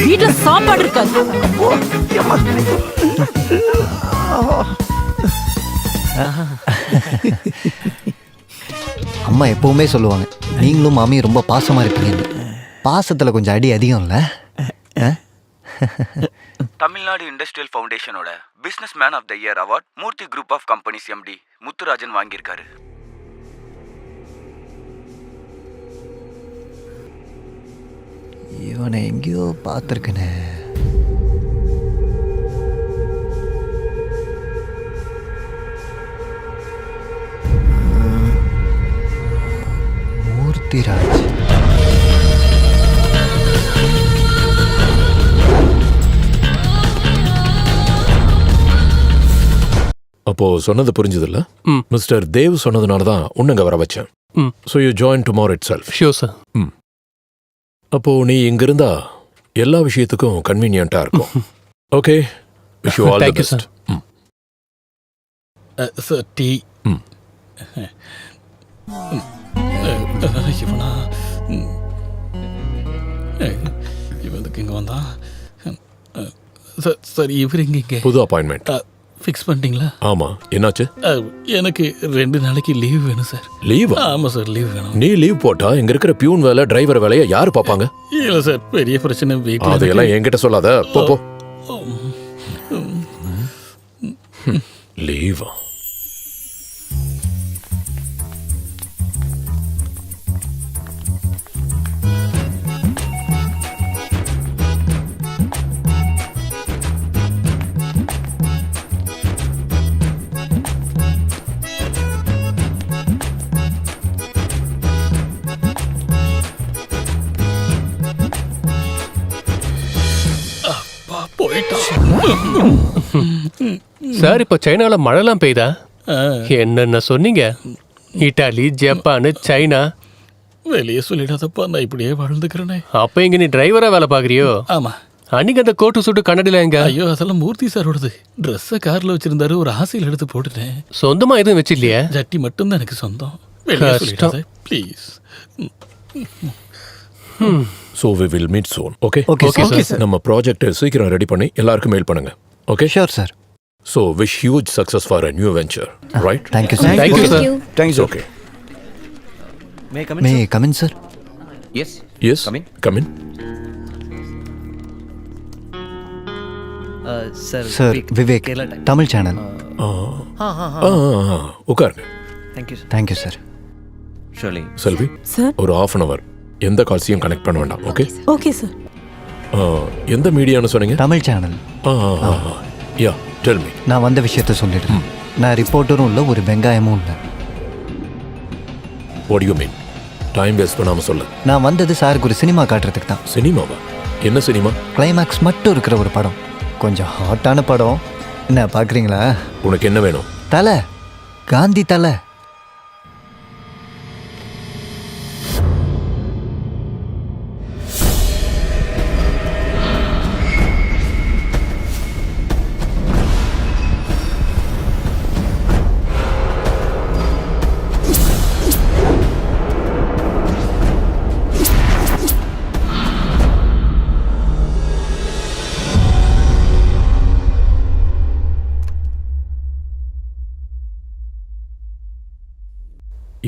வீட்டுல சாப்பாடு இருக்காது. அம்மா எப்பவுமே சொல்லுவாங்க, நீங்களும் மாமியும் ரொம்ப பாசமா இருப்பீங்க. பாசத்துல கொஞ்சம் அடி அதிகம் இல்ல? தமிழ்நாடு இண்டஸ்ட்ரியல் ஃபவுண்டேஷனோட businessman of the year award Murthy group of companies MD Muthurajan வாங்கியிருக்காரு. இவனை எங்கேயோ பார்த்துருக்கனே. மூர்த்திராஜ். அப்போ சொன்னது புரிஞ்சதில்ல? மிஸ்டர் தேவ் சொன்னதுனால தான் உன்னங்க வர வச்சேன். So you join tomorrow itself. Sure sir. அப்போ நீ இங்க இருந்தா எல்லா விஷயத்துக்கும் கன்வீனியன்ட்டா இருக்கும். Okay, wish you all the best. Sir tea. இவனா இவனுக்கு இங்க வந்தான். சார் இவர் இங்க புது அப்பாயின்மெண்ட் ஃபிக்ஸ் பண்ணிட்டீங்களா? ஆமா, என்னாச்சு? எனக்கு 2 நாளைக்கு லீவ் வேணும் சார். லீவ்? ஆமா சார், லீவ் வேணும். நீ லீவ் போட்டா இங்க இருக்கிற பியூன் வேலை, டிரைவர் வேலையை யாரு பாப்பாங்க? இல்ல சார், பெரிய பிரச்சனை வீட்டுல. அதையெல்லாம் என்கிட்ட சொல்லாத. போ. லீவா? சார் இப்ப சைனால மழைலாம் பெய்தா? என்னென்ன சொன்னீங்க? Italy, Japan, China. வெளியே சொல்லிடாதப்பா, நான் இப்படியே வாழ்ந்துக்கிறேனே. அப்ப இங்க நீ டிரைவரா வேலை பாக்குறியோ? ஆமா. அன்னைக்கு அந்த கோட்டு சுட்டு கண்ணடில எங்க? ஐயோ, அதெல்லாம் மூர்த்தி சாரோடது. ட்ரெஸ்ஸை கார்ல வச்சிருந்தாரு, ஒரு ஆசையில் எடுத்து போட்டுட்டேன். சொந்தமா எதுவும் வச்சு இல்லையா? ஜட்டி மட்டும்தான் எனக்கு சொந்தம். வெளியே சொல்லிடாத please. So we will meet soon. Okay? Okay, sir. நம்ம ப்ராஜெக்ட் சீக்கிரம் ரெடி பண்ணி எல்லாருக்கும் மெயில் பண்ணுங்க. Okay? Sure, sir. So wish huge success for a new venture, right? Thank you, sir. Thank you, sir. Thanks, sir. Okay. May I come in, sir? Yes, come in. Sir, Vivek, Tamil channel. உட்காருங்க. Thank you, sir. Selvi, Sir. ஒரு half an hour எந்த கால்ஸையும் கனெக்ட் பண்ண வேண்டாம். ஓகே? Okay sir. எந்த மீடியான்னு சொன்னீங்க? தமிழ் சேனல். யா, டெல் மீ. நான் வந்த விஷயத்த சொல்லிடுறேன். நான் ரிப்போர்ட்டரும் இல்லை, ஒரு வெங்காயமும் இல்லை. What do you mean? Time waste பண்ணாம சொல்லு. நான் வந்தது சாருக்கு ஒரு சினிமா காட்டுறதுக்கு தான். சினிமாவா? என்ன சினிமா? கிளைமேக்ஸ் மட்டும் இருக்கிற ஒரு படம். கொஞ்சம் ஹாட்டான படம். என்ன பார்க்குறீங்களா? உனக்கு என்ன வேணும்? தலை, காந்தி தலை.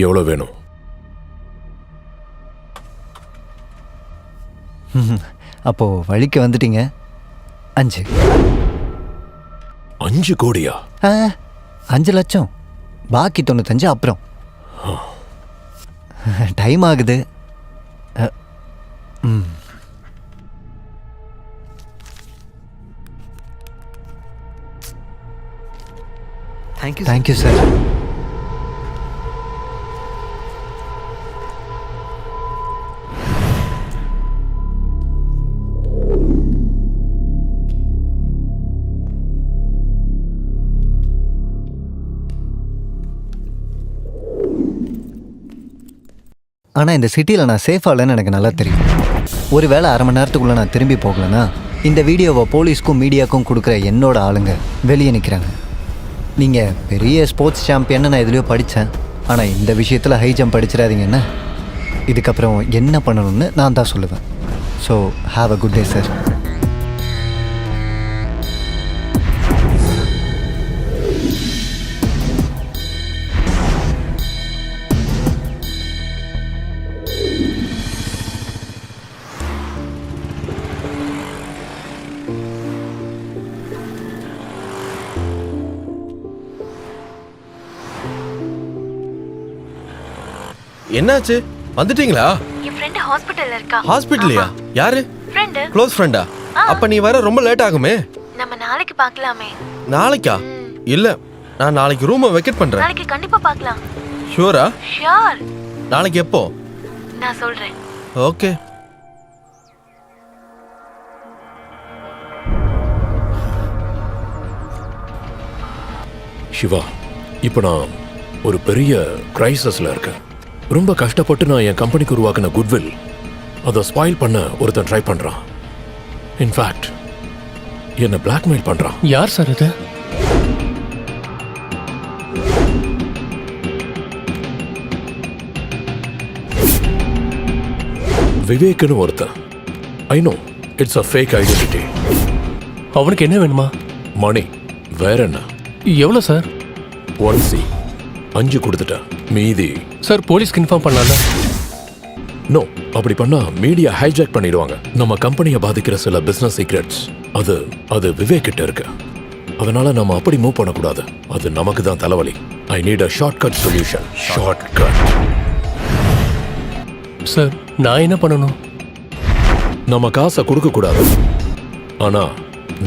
எவ்வளோ வேணும்? அப்போ வழிக்கு வந்துட்டீங்க. 5. 5 கோடியா? 5 லட்சம், பாக்கி 95 அப்புறம். டைம் ஆகுது. Thank you sir. ஆனால் இந்த சிட்டியில் நான் சேஃபாக இல்லைன்னு எனக்கு நல்லா தெரியும். ஒரு வேளை அரை மணி நேரத்துக்குள்ளே நான் திரும்பி போகலன்னா இந்த வீடியோவை போலீஸ்க்கும் மீடியாவுக்கும் கொடுக்குற என்னோட ஆளுங்க வெளியே நிற்கிறாங்க. நீங்கள் பெரிய ஸ்போர்ட்ஸ் சாம்பியன்னு நான் எதுலையோ படித்தேன், ஆனால் இந்த விஷயத்தில் ஹை ஜம்ப் அடிச்சிடாதீங்கன்னா இதுக்கப்புறம் என்ன பண்ணணும்னு நான் தான் சொல்லுவேன். So have a good day sir. என்னாச்சு? வந்துட்டீங்களா? என் ஃப்ரெண்ட் ஹாஸ்பிடல்ல இருக்கா. ஹாஸ்பிடல்லையா? யாரு? ஃப்ரெண்ட். க்ளோஸ் ஃப்ரெண்டா? அப்ப நீ வர ரொம்ப லேட் ஆகுமே. நம்ம நாளைக்கு பார்க்கலாமே. நாளைக்கா? இல்ல, நான் நாளைக்கு ரூமை வெக்கேட் பண்றேன். நாளைக்கு கண்டிப்பா பார்க்கலாம். ஷூரா? ஷூர். நாளைக்கு எப்போ? நான் சொல்றேன். ஓகே. சிவா, இப்போ நான் ஒரு பெரிய கிரைசஸ்ல இருக்கேன். ரொம்ப கஷ்டப்பட்டு நான் என் கம்பெனிக்கு உருவாக்கின குட்வில் அதை ஸ்பாயில் பண்ண ஒருத்தன் ட்ரை பண்றான். இன்ஃபேக்ட் என்னை பிளாக்மெயில் பண்றான். யார் சார் இது? விவேக்னு ஒருத்தன். I know it's a fake identity. அவனுக்கு என்ன வேணுமா? மணி. வேற என்ன? எவ்வளோ சார்? 1C. 5 கொடுத்துட்டேன். மீதி சார் போலீஸ்க்கு இன்ஃபார்ம் பண்ணலாம்ல? நோ, அப்படி பண்ணா மீடியா ஹைஜாக் பண்ணிடுவாங்க. நம்ம கம்பெனியை பாதிக்கிற சில பிசினஸ் சீக்ரெட்ஸ் அது விவேக் கிட்ட இருக்கு. அதனால நம்ம அப்படி மூவ் பண்ணக்கூடாது. அது நமக்கு தான் தலைவலி. I need a short cut solution. Short cut. Sir நான் என்ன பண்ணணும்? நம்ம காசை கொடுக்க கூடாது, ஆனா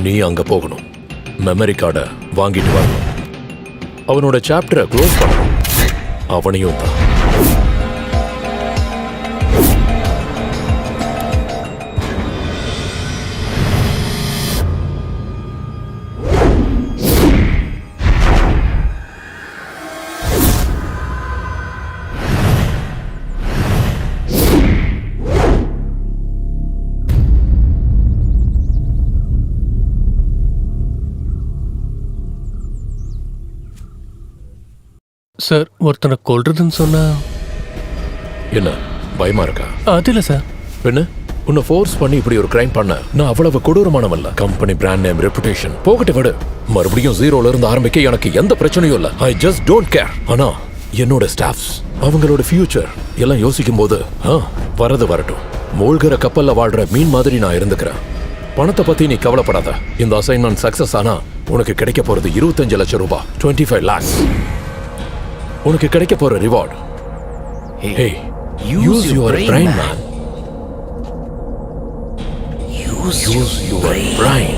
நீ அங்க போகணும். மெமரி கார்டை வாங்கிட்டு வரணும். அவனோட சாப்டரை க்ளோஸ் பண்ணணும். அவனையும் தான். சார் ஒருத்தனை கொல்றதுன்னு சொன்னா என்ன பயமா இருக்கா? அது இல்லை சார். என்ன உன்னை ஃபோர்ஸ் பண்ணி இப்படி ஒரு கிரைம் பண்ண நான் அவ்வளவு கொடூரமானவல்ல. கம்பெனி பிராண்ட் நேம், ரெப்புடேஷன் போகட்டு விடு. மறுபடியும் ஜீரோல இருந்து ஆரம்பிக்க எனக்கு எந்த பிரச்சனையும் இல்லை. I just don't care. ஆனா என்னோட ஸ்டாஃப்ஸ், அவங்களோட ஃபியூச்சர் எல்லாம் யோசிக்கும் போது வரது வரட்டும். மூழ்கிற கப்பல்ல வாழ்ற மீன் மாதிரி நான் இருந்துக்கிறேன். பணத்தை பத்தி நீ கவலைப்படாத. இந்த அசைன்மெண்ட் சக்சஸ் ஆனா உனக்கு கிடைக்க போறது 25 லட்சம் ரூபாய், 25 lakhs. உனக்கு கிடைக்க போற reward. Hey, use your brain, man. Use your brain.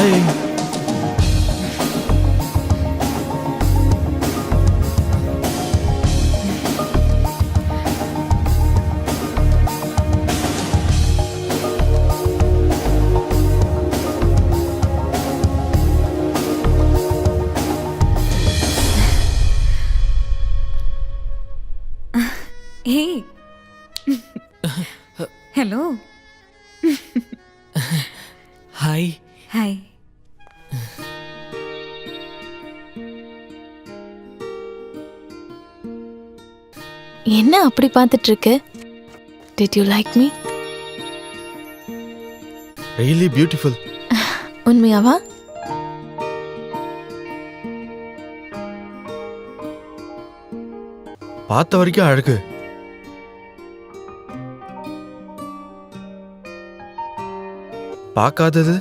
Hi. Hey. Hello. Hi. Hi. என்ன அப்படி பார்த்துட்டு இருக்கு? Did you like me? Really beautiful. உண்மையாவா? பார்த்த வரைக்கும் அழகு. பார்க்காதது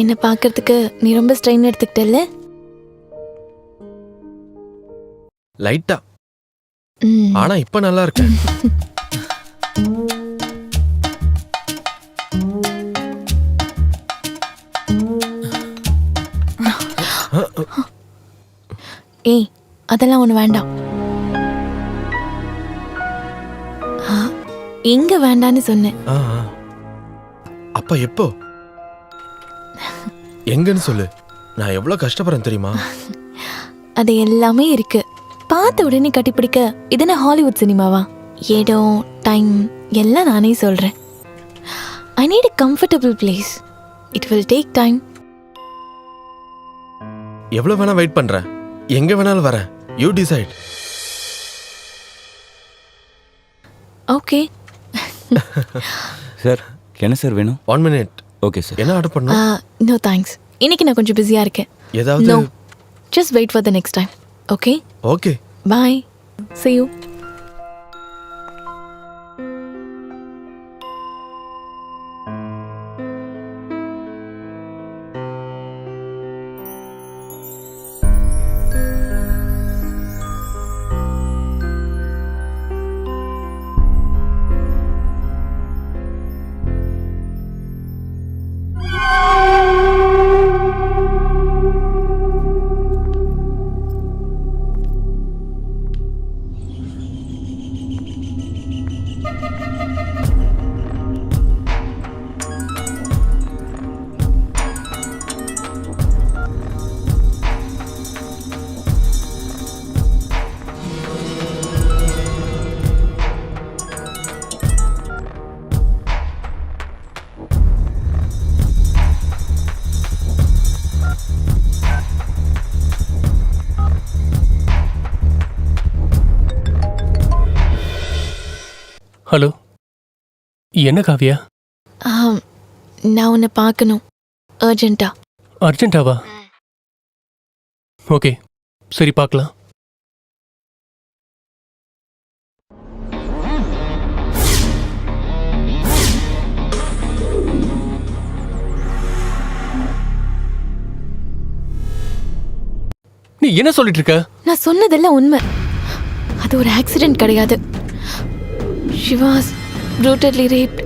என்ன பார்க்கறதுக்கு நீ ரொம்ப ஸ்ட்ரெயின் எடுத்துக்கிட்டல்ல? லைட்டா. ம். ஆனா இப்ப நல்லா இருக்கு. ஏய், அதெல்லாம் ஒண்ணு வேண்டாம். எங்க வேண்டான்னு சொன்னேன். அப்ப எப்போ? எங்கன்னு சொல்லு. நான் எவ்வளவு கஷ்டப்படுறேன் தெரியுமா? அது எல்லாமே இருக்கு. பார்த்த உடனே கட்டிப்பிடிக்க இதுன ஹாலிவுட் சினிமாவா? இடம், டைம் எல்லாம் நானே சொல்றேன். I need a comfortable place. It will take time. எவ்வளவு வேணா வெயிட் பண்றேன். எங்க வேணாலும் வரேன். You decide. ஓகே. சார் என்ன சார் வேணும்? 1 minute. Okay sir. என்ன ஆர்டர் பண்ணணும்? No thanks. இன்னைக்கு நான் கொஞ்சம் பிஸியா இருக்கேன். ஏதாவது? No. Just wait for the next time. Okay? Okay. Bye. See you. Hello, என்ன காவியா? நான் உன்னை பார்க்கணும் அர்ஜென்ட்டா. அர்ஜென்ட்டாவா? ஓகே, சரி பார்க்கலாம். நீ என்ன சொல்லிட்டு இருக்க? நான் சொன்னதெல்லாம் உண்மை. அது ஒரு ஆக்சிடென்ட் கிடையாது. She was brutally raped.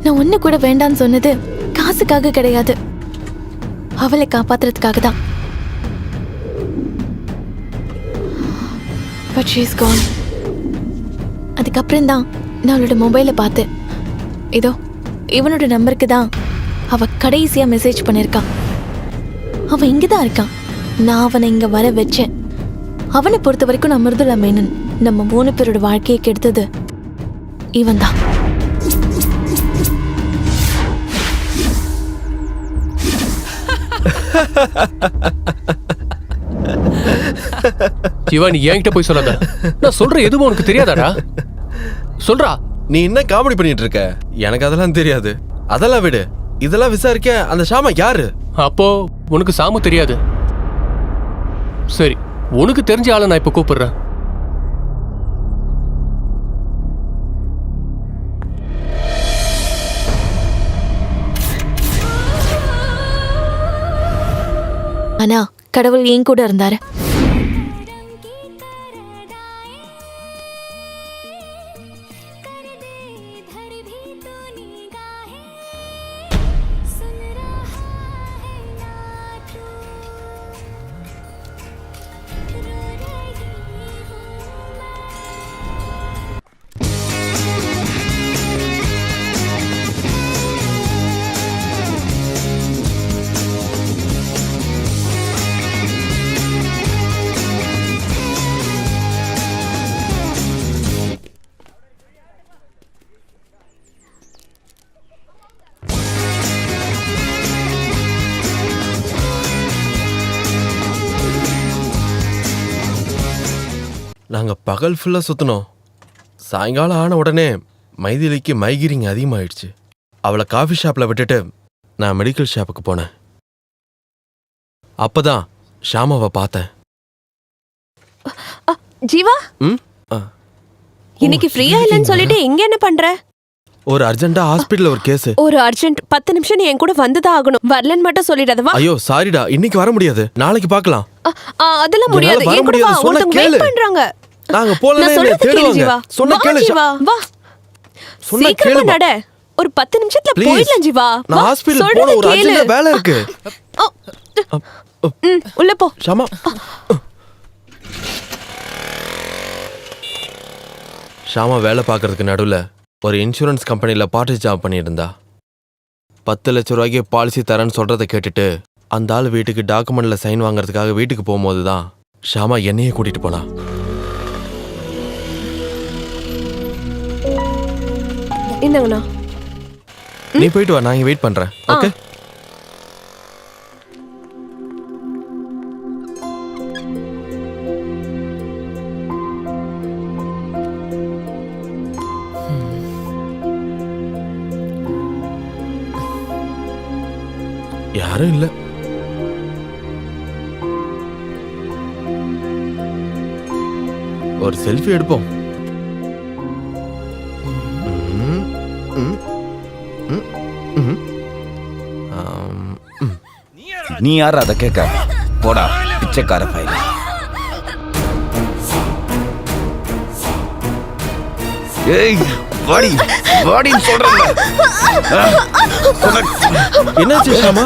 நான் ஒன்று கூட வேண்டான்னு சொன்னது காசுக்காக கிடையாது, அவளை காப்பாத்துறதுக்காக தான். But she's gone. அதுக்கப்புறம் தான் நான் அவளோட மொபைலை பார்த்தேன். இதோ இவனோட நம்பருக்கு தான் அவ கடைசியா மெசேஜ் பண்ணியிருக்கான். அவன் இங்கே தான் இருக்கான். நான் அவனை இங்கே வர வச்சேன். அவனை பொறுத்த வரைக்கும் நான் மிருதுளா மேனன். நம்ம 3 பேரோட வாழ்க்கையை கெடுத்தது இவன் தான். சிவா, நீ என்கிட்ட போய் சொல்லாத. நான் சொல்ற எதுவும் உனக்கு தெரியாதாடா? சொல்றா. நீ என்ன காமெடி பண்ணிட்டு இருக்க? எனக்கு அதெல்லாம் தெரியாது. அதெல்லாம் விடு. இதெல்லாம் விசாரிக்க அந்த ஷாமா யாரு? அப்போ உனக்கு சாமு தெரியாது. சரி, உனக்கு தெரிஞ்ச ஆளை நான் இப்ப கூப்பிடுறேன். ஆனா கடவுள் என் கூட இருந்தாரு. நாங்க பகல் ஃபுல்லா சுத்தினோம். சாயங்காலம் ஆன உடனே மைதிலிக்கு மைகிரிங் அதிகமாயிடுச்சு. அவளை காஃபி ஷாப்ல விட்டுட்டு நான் மெடிக்கல் ஷாப்புக்கு போனேன். அப்பதான் ஷாமாவை பார்த்தேன். ஜீவா இன்னைக்கு ஃப்ரீயா இல்லைன்னு சொல்லிட்டு இங்க என்ன பண்ற? ஒரு அர்ஜென்ட்டா ஹாஸ்பிடல்ல ஒரு கேஸ். ஒரு அர்ஜென்ட் 10 நிமிஷம் நீ என் கூட வந்துதான் ஆகணும். வரலன்னு மட்டும் சொல்லிடாதவா? ஐயோ சாரிடா, இன்னைக்கு வர முடியாது, நாளைக்கு பார்க்கலாம். அதெல்லாம் முடியாது. என் கூட வா, ஒருத்தங்க வெயிட் பண்றாங்க. நாங்க போலனா என்ன தேடுவாங்க. சொன்னா கேளு ஜீவா, வா. சீக்கிரமா நட. ஒரு 10 நிமிஷத்துல போயிடலாம் ஜீவா. நான் ஹாஸ்பிடல் போற ஒரு அர்ஜென்ட் வேலை இருக்கு. உள்ள போ. ஷாமா. ஷாமா வேலை பார்க்கறதுக்கு நடுவுல ஒரு இன்சூரன்ஸ் கம்பெனில பார்ட் ஜாப் பண்ணியிருந்தா. 10 லட்சம் ரூபாய்க்கு பாலிசி தரேன்னு சொல்றதை கேட்டுட்டு அந்த ஆள் வீட்டுக்கு டாக்குமெண்ட்ல சைன் வாங்குறதுக்காக வீட்டுக்கு போகும்போது தான் ஷாமா என்னையே கூட்டிட்டு போனா. இந்தங்கண்ணா, நீ போயிட்டு வா, நான் இங்க வெயிட் பண்றேன். ஓகே. யாரும் இல்ல. ஒரு செல்ஃபி எடுப்போம். நீ யார் அதை கேட்க? போடா பிச்சைக்கார பையன். ஏய் வாடி வாடின்னு சொல்றேன். என்னாச்சு ஷாமா?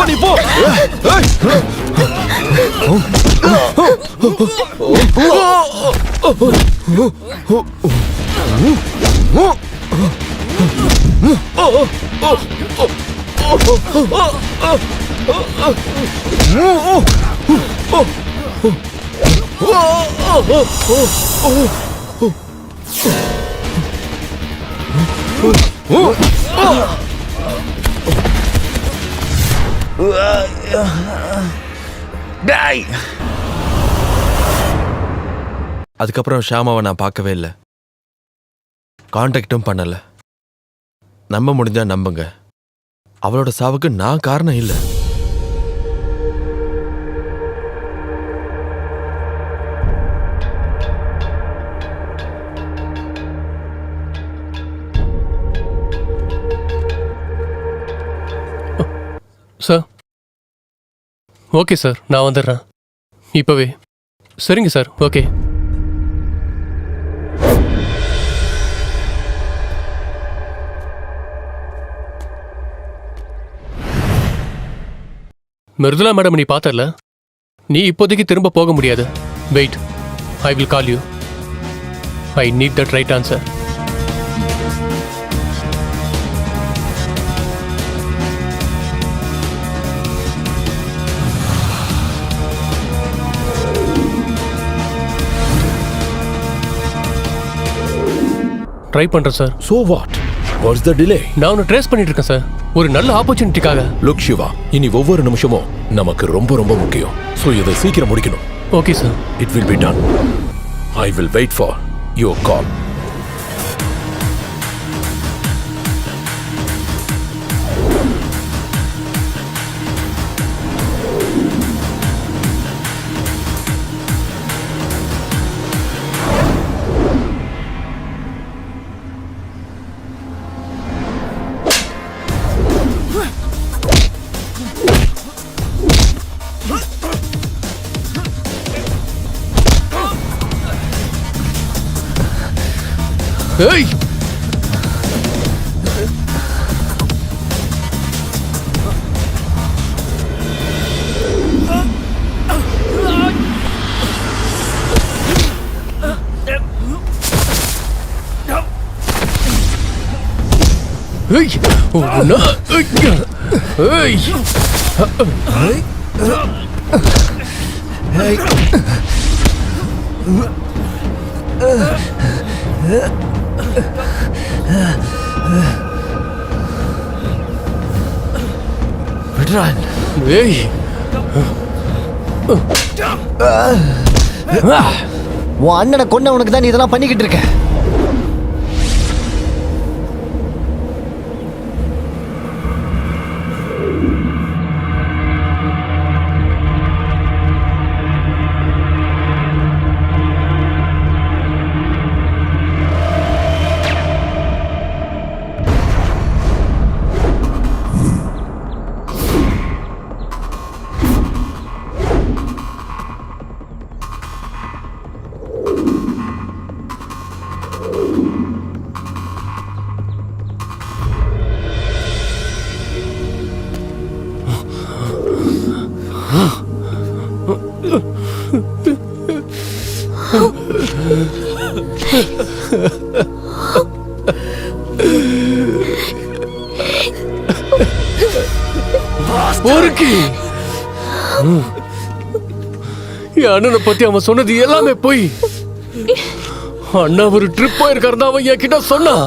நீ போ. அதுக்கப்புறம் ஷாமாவை நான் பார்க்கவே இல்லை, கான்டாக்டும் பண்ணல. நம்ப முடிஞ்சா நம்புங்க, அவளோட சாவுக்கு நான் காரணம் இல்லை. சார் ஓகே சார், நான் வந்துடுறேன் இப்போவே. சரிங்க சார், ஓகே. மிருதுலா மேடம் நீ பார்த்தல, நீ இப்போதைக்கு திரும்ப போக முடியாது. Wait, I will call you. I need that right answer. Try பண்றேன் sir. So what? What's the delay? நான் உன்னை ட்ரேஸ் பண்ணிட்டு இருக்கேன் சார், ஒரு நல்ல ஆப்பர்ச்சுனிட்டிக்காக. லுக் சிவா, இனி ஒவ்வொரு நிமிஷமும் நமக்கு ரொம்ப ரொம்ப முக்கியம். ஸோ இதை சீக்கிரம் முடிக்கணும். Okay sir. It will be done. I will wait for your call. Hey! Hey! Oh no! Hey! Hey! ஏய் உன் அண்ணனை கொன்னவனுக்கு தான் நீ இதெல்லாம் பண்ணிக்கிட்டு இருக்க. பொறுக்கி என் அண்ணனை பத்தி அவன் சொன்னது எல்லாமே போய். அண்ணா ஒரு ட்ரிப் போயிருக்காரு அவன் என்கிட்ட சொன்னான்.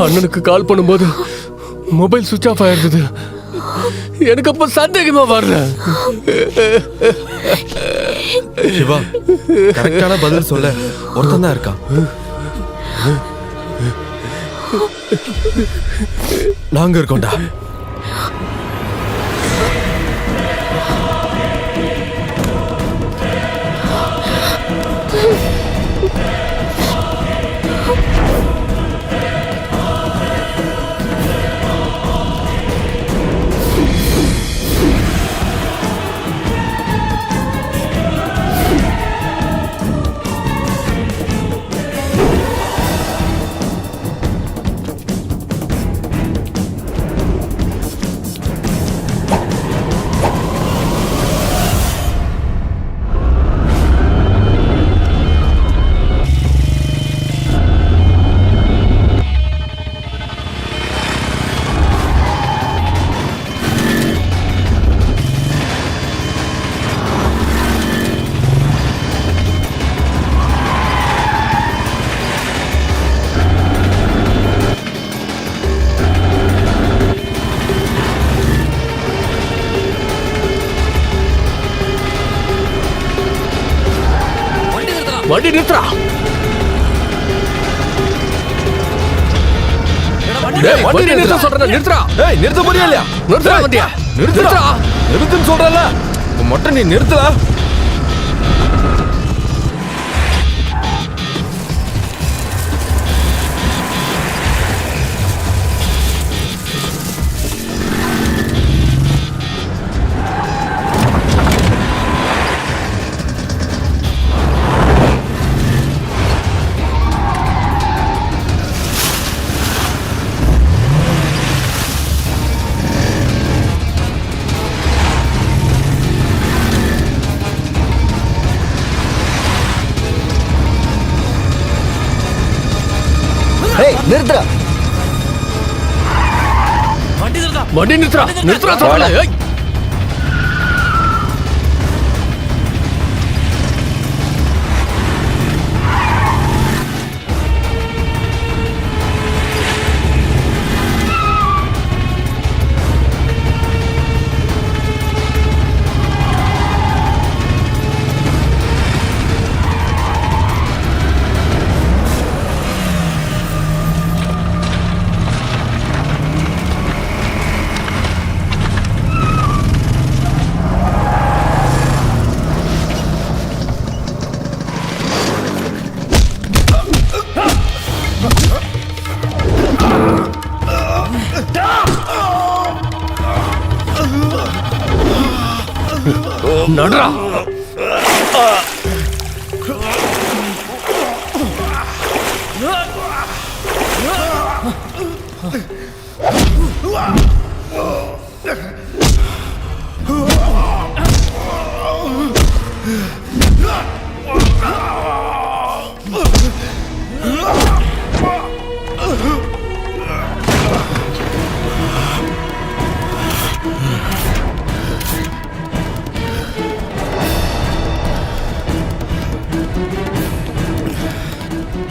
அண்ணனுக்கு கால் பண்ணும்போது மொபைல் சுவிட்ச் ஆஃப் ஆயிருந்தது. எனக்கு அப்ப சந்தேகமா வரல. சிவா, கரெக்டான பதில் சொல்ல ஒருத்தன் தான் இருக்கான். நாங்க இருக்கோம்டா. வண்டி நிறுத்துறா. வண்டி நிறுத்த சொல்றேன். நிறுத்துறா. நிறுத்த போறியா இல்லையா? நிறுத்துறா வண்டியா. நிறுத்துறா. நிறுத்துன்னு சொல்றல. மட்டும் நீ நிறுத்துடா. நிறுத்துறா. வண்டி நிறுத்துறா. நிறுத்துறா சொல்றேன். நடரா.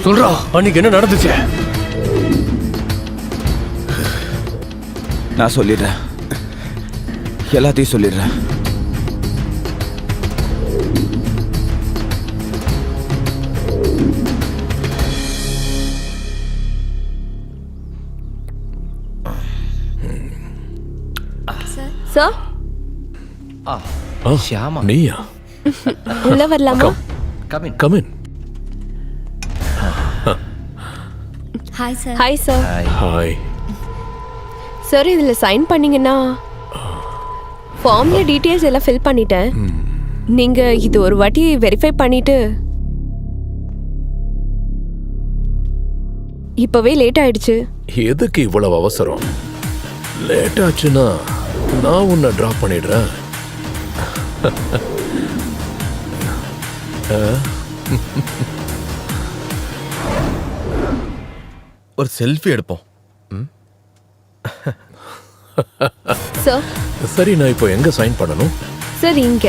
சொல்றா, அன்னைக்கு என்ன நடந்துச்சு? நான் சொல்லிடுறேன். எல்லாத்தையும் சொல்லிடுறேன். சார் ஷியாமா, நீயா? உள்ள வரலாமா? Come in. Hi, sir. Hi sir. Hi. Sir இதுல சைன் பண்ணீங்கன்னா ஃபார்ம்ல டீடைல்ஸ் எல்லாம் ஃபில் பண்ணிட்டேன். நீங்க இது ஒரு வாட்டி வெரிஃபை பண்ணிட்டு இப்பவே லேட் ஆயிடுச்சு. எதுக்கு இவ்வளவு அவசரம்? லேட் ஆச்சுன்னா நான் உன்னை டிராப் பண்ணிடுறேன். ஒரு செல்ஃபி எடுப்போம். சார் சரி, நான் இப்போ எங்க சைன் பண்ணணும்? சார் இங்க.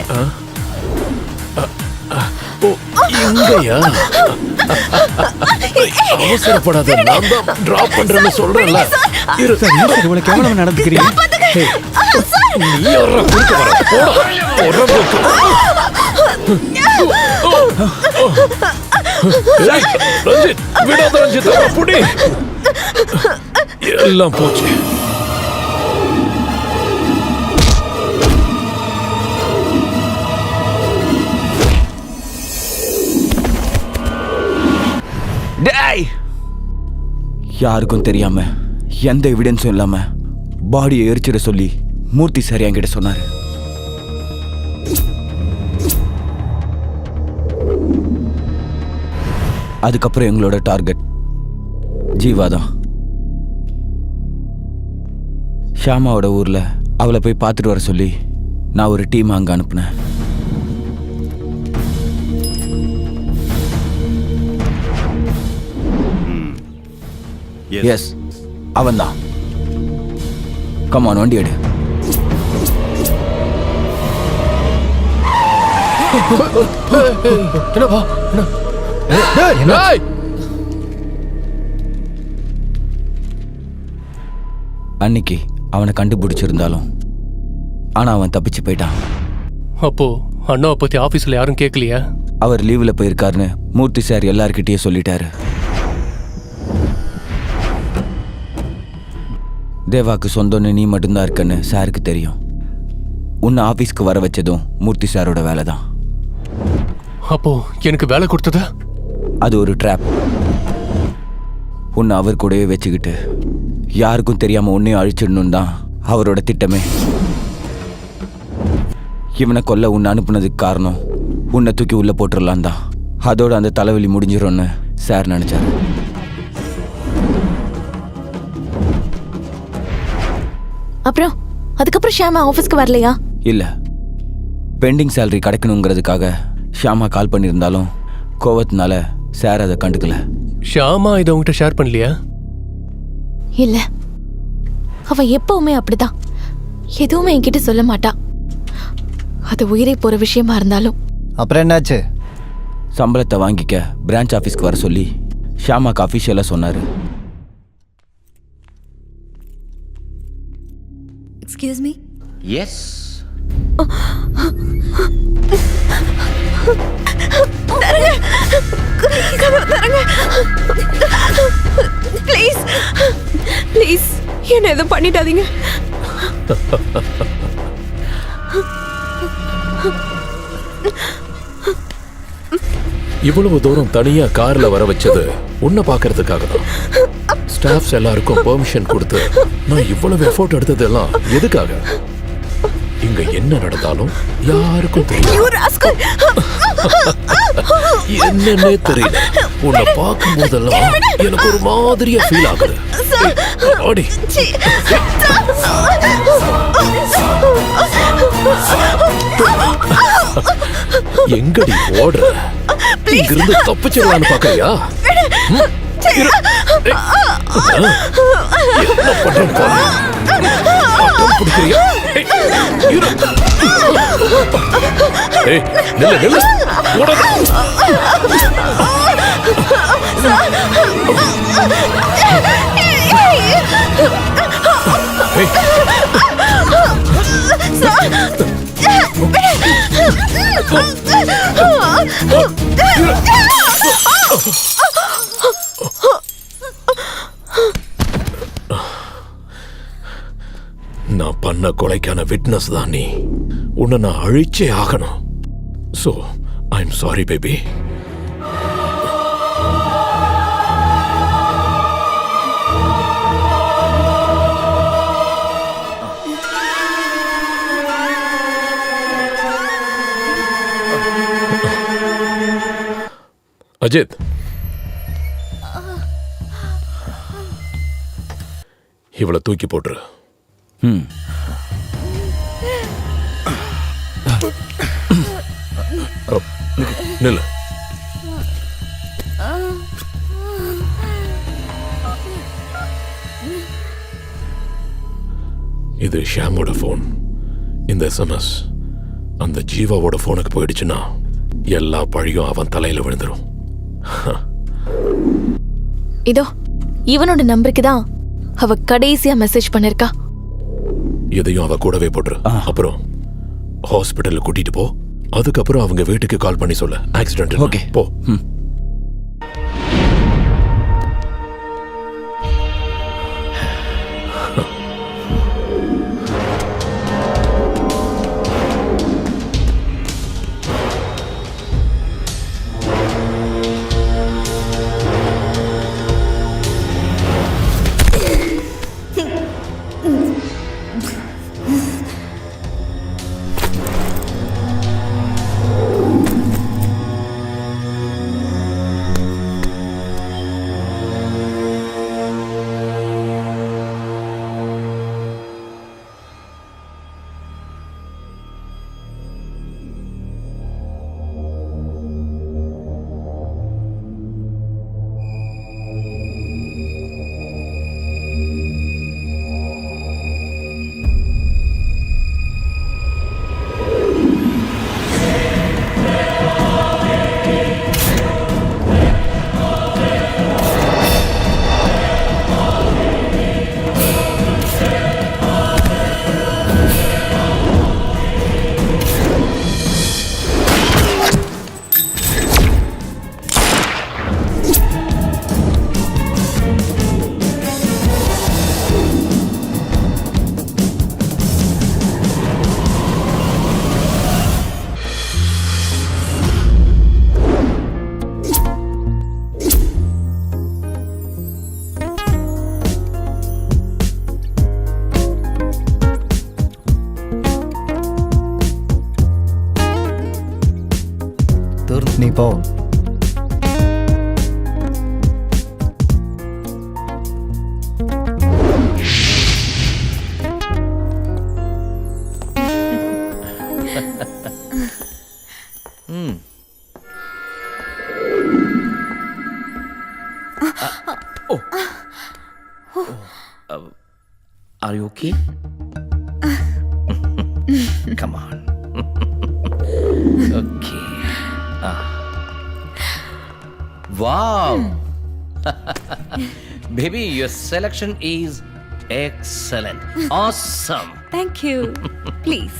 ஓ, இங்கயா? அவசரப்படாத, நான் தான் டிராப் பண்றேன்னு சொல்றேன்ல. இரு. இவ்வளவு கேவலமா நடந்துக்கிறீங்க. நீ யாரா குறுக்க வர? போடா, போடா. ஏய், ரஞ்சித், விடாத ரஞ்சித், அவனை புடி. எல்லாம் போச்சு. டேய், யாருக்கும் தெரியாம எந்த எவிடன்ஸும் இல்லாம பாடியை எரிச்சிட சொல்லி மூர்த்தி சார் என்கிட்ட சொன்னாரு. அதுக்கப்புறம் எங்களோட டார்கெட் ஜீவா தான். ஷியாமாவோட ஊர்ல அவளை போய் பார்த்துட்டு வர சொல்லி நான் ஒரு டீம் அங்க அனுப்புனேன். எஸ், அவன்தான். கமான், வண்டி எடு. என்னப்பா? அன்னைக்கு அவனை கண்டுபிடிச்சிருந்தாலும் ஆனா அவன் தப்பிச்சு போயிட்டான். அப்போ அண்ணாவை பத்தி ஆபீஸ்ல யாரும் கேட்கலையா? அவர் லீவ்ல போயிருக்காருன்னு மூர்த்தி சார் எல்லார்கிட்டயும் சொல்லிட்டாரு. தேவாக்கு சொந்தம்னு நீ மட்டும்தான் இருக்கன்னு சாருக்கு தெரியும். உன்னை ஆபீஸ்க்கு வர வச்சதும் மூர்த்தி சாரோட வேலை தான். அப்போ எனக்கு வேலை கொடுத்ததா? அது ஒரு ட்ராப். உன்னை அவர் கூடவே வச்சுக்கிட்டு யாருக்கும் தெரியாம உன்னையும் அழிச்சிடணும் தான் அவரோட திட்டமே. இவனை கொல்ல உன்னை அனுப்புனதுக்கு காரணம் உன்னை தூக்கி உள்ள போட்டுடலாம் தான். அதோட அந்த தலைவலி முடிஞ்சிடும்னு சார் நினைச்சாரு. அப்புறம் அதுக்கப்புறம் ஷியாமா ஆஃபீஸ்க்கு வரலையா? இல்ல, பெண்டிங் சேலரி கிடைக்கணுங்கிறதுக்காக ஷியாமா கால் பண்ணியிருந்தாலும் கோவத்தினால சார் அதை கண்டுக்கல. ஷியாமா இதை உங்ககிட்ட ஷேர் பண்ணலையா? இல்ல, அவ எப்பவுமே அப்படிதான். எதுவுமே என்கிட்ட சொல்ல மாட்டா. அது உயிரை போற விஷயமா இருந்தாலும். அப்புறம் என்னாச்சு? சம்பளத்தை வாங்கிக்க பிரான்ச் ஆஃபீஸ்க்கு வர சொல்லி ஷியாமாக்கு அஃபிஷியலாக சொன்னாரு. Excuse me? Yes. Please please என்ன எதுவும் பண்ணிடாதீங்க. இவ்வளவு தூரம் தனியா கார்ல வர வச்சது உன்னை பாக்குறதுக்காக தான். ஸ்டாஃப்ஸ் எல்லாருக்கும் பெர்மிஷன் கொடுத்து நான் இவ்வளவு எஃபோர்ட் எடுத்ததெல்லாம் எதுக்காக? இங்க என்ன நடந்தாலும் யாருக்கும் தெரியும். என்னன்னே தெரியல, உன்னை பார்க்கும் போதெல்லாம் எனக்கு ஒரு மாதிரியா ஃபீல் ஆகுது. ஆடி எங்கடி ஓடுற? இங்கிருந்து தப்பிச்சிடலான்னு பாக்கறியா? என்ன பண்றேன் பாரு. பிடிக்கிறியா? ஏய், நில்லு நில்லு, ஓடாத. ஏய், நான் பண்ண கொலைக்கான விட்னஸ் தான் நீ. உன்னை நான் அழிச்சே ஆகணும். So I am sorry baby. Ajith, இவளை தூக்கி போட்டுரு. நில்லு. இது ஷாமோட போன். இந்த SMS அந்த ஜீவாவோட போனுக்கு போயிடுச்சுன்னா எல்லா பழியும் அவன் தலையில விழுந்துரும். இதோ இவனோட நம்பருக்கு தான் அவ கடைசியா மெசேஜ் பண்ணிருக்கா. இதையும் அவ கூடவே போட்டுரு. அப்புறம் ஹாஸ்பிட்டல்ல கூட்டிட்டு போ. அதுக்கப்புறம் அவங்க வீட்டுக்கு கால் பண்ணி சொல்ல ஆக்சிடென்ட். ஓகே, போ. நீ போ. Are you okay? Come on. Okay. Wow. Baby, your selection is excellent. Awesome. Thank you. Please.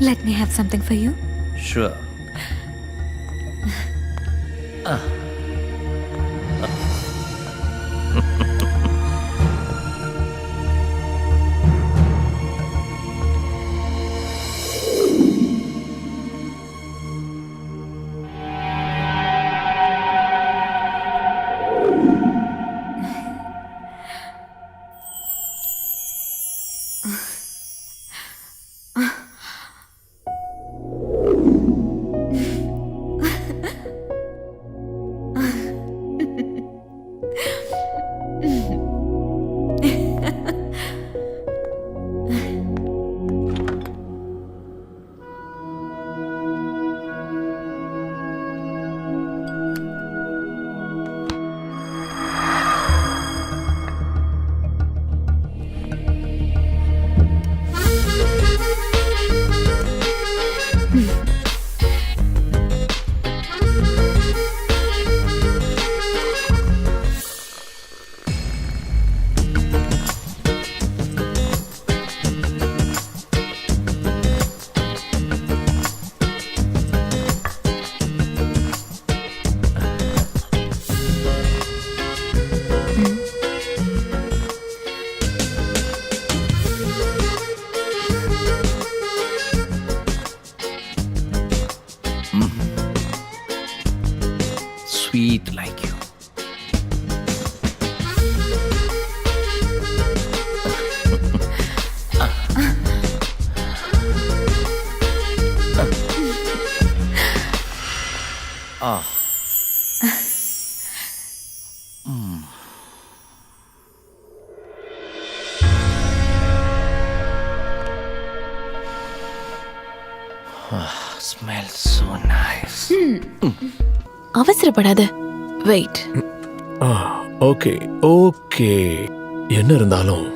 Let me have something for you. Sure. eat like you. Smells so nice. அவசரப்படாத, வெயிட். Okay okay. என்ன இருந்தாலும்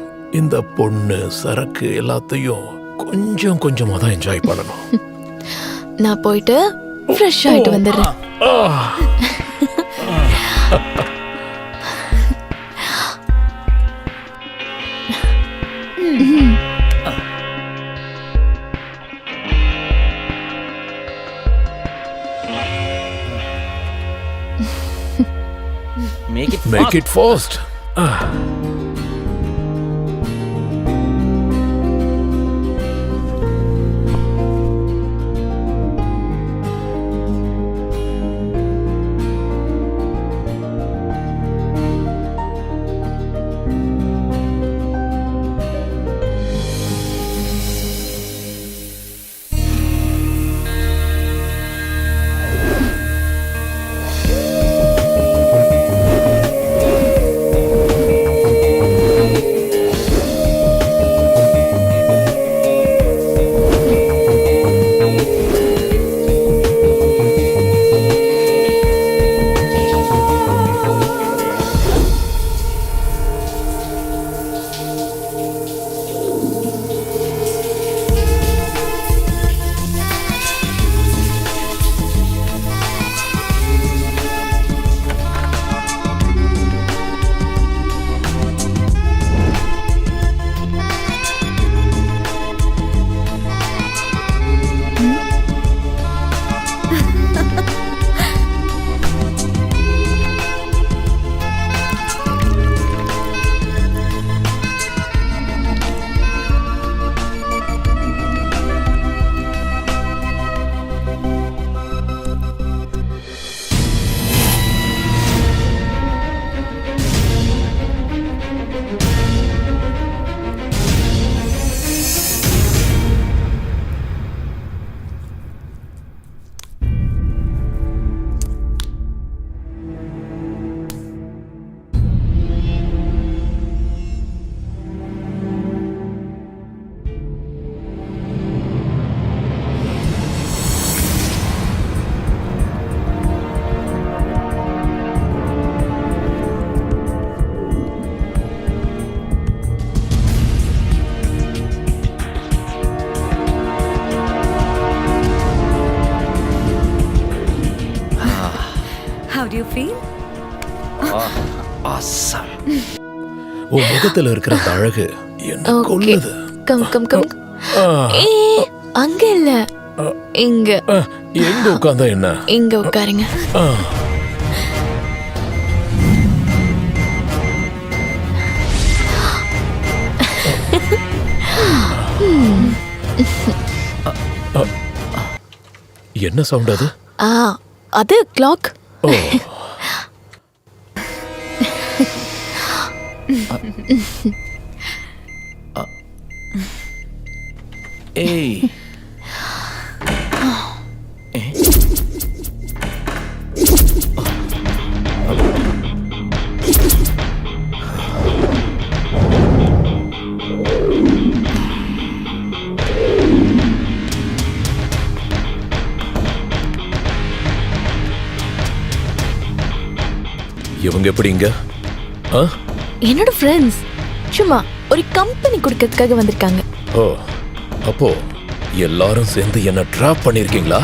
இந்த பொண்ணு சரக்கு எல்லாத்தையும் கொஞ்சம் கொஞ்சமா தான் என்ஜாய் பண்ணணும். நான் போயிட்டு ஃப்ரெஷ் ஆயிட்டு வந்துடுறேன். Make it fast. How do you feel? Awesome. உன் முகத்துல இருக்கிற அந்த அழகு என்ன Okay. கொல்லுது. Come come come. ஏய், அங்க இல்ல, இங்க. எங்க உட்கார்ந்தா என்ன? இங்க உட்காருங்க. என்ன சவுண்ட் அது? அது கிளாக். ஓ, Hey. இவங்க எப்படி இங்க? என்னோட ஃப்ரெண்ட்ஸ் சும்மா ஒரு கம்பெனி கொடுக்கறதுக்காக வந்திருக்காங்க. ஓ, அப்போ எல்லாரும் சேர்ந்து என்ன ட்ராப் பண்ணிருக்கீங்களா?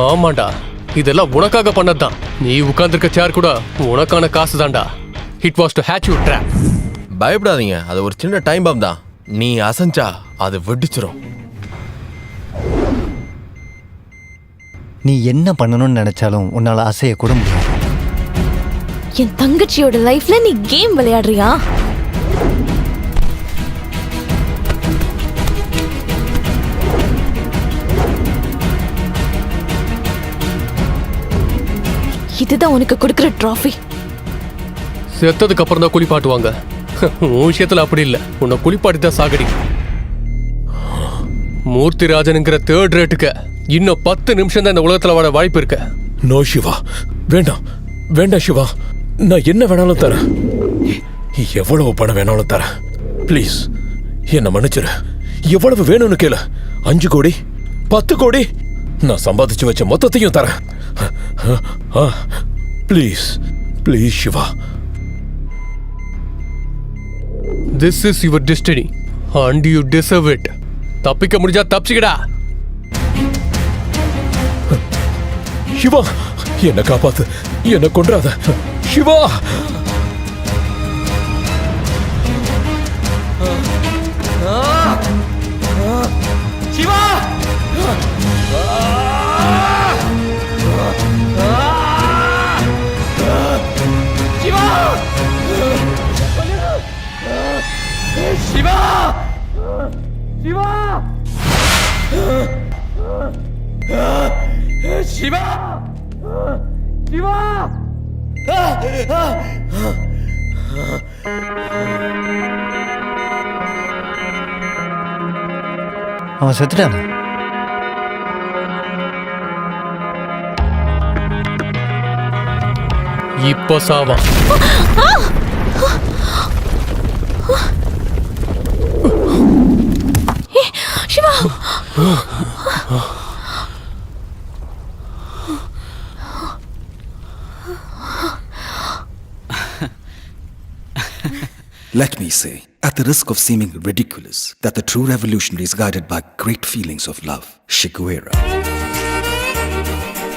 ஆமாண்டா, இதெல்லாம் உனக்காக பண்ணதுதான். நீ உட்கார்ந்திருக்க சேர் கூட உனக்கான காசு தான்டா. It was to hatch you drop. பயப்படாதீங்க, அது ஒரு சின்ன டைம் பாம் தான். நீ அசஞ்சா அது வெடிச்சிரும். நீ என்ன பண்ணணும்னு நினைச்சாலும் உன்னால அசைய கூட முடியாது. என் தங்கச்சியோட லைஃப்ல நீ கேம் விளையாடுறியா? இதுதான் உனக்கு கொடுக்குற ட்ராஃபி. செத்ததுக்கு அப்புறம் தான் குளிப்பாட்டுவாங்க. உன் விஷயத்துல அப்படி இல்லை, உன்னை குளிப்பாட்டி தான் சாகடி. மூர்த்திராஜனுங்கிற தேர்ட் ரேட்டுக்கு இன்னும் 10 நிமிஷம் தான் இந்த உலகத்துல வாழ வாய்ப்பு இருக்கு. நோ சிவா, வேண்டாம் வேண்டாம் சிவா, நான் என்ன வேணாலும் தரேன், எவ்வளவு பணம் வேணாலும் தரேன். ப்ளீஸ் என்ன மன்னிச்சிரு. எவ்வளவு வேணும்னு கேளு. 5 கோடி 10 கோடி நான் சம்பாதிச்சு வச்ச மொத்தத்தையும் தரேன். Please please Shiva. This is your destiny and you deserve it. தப்பிக்க முடிஞ்சா தப்பிச்சுக்கடா. சிவா என்ன காப்பாத்து, என்ன கொன்றாத சிவா. சிவா சிவா சிவா சிவா சிவா. அவன் செத்துட்டானா? இப்போ சாவா. Siva Let me say, at the risk of seeming ridiculous, that the true revolutionary is guided by great feelings of love. Che Guevara.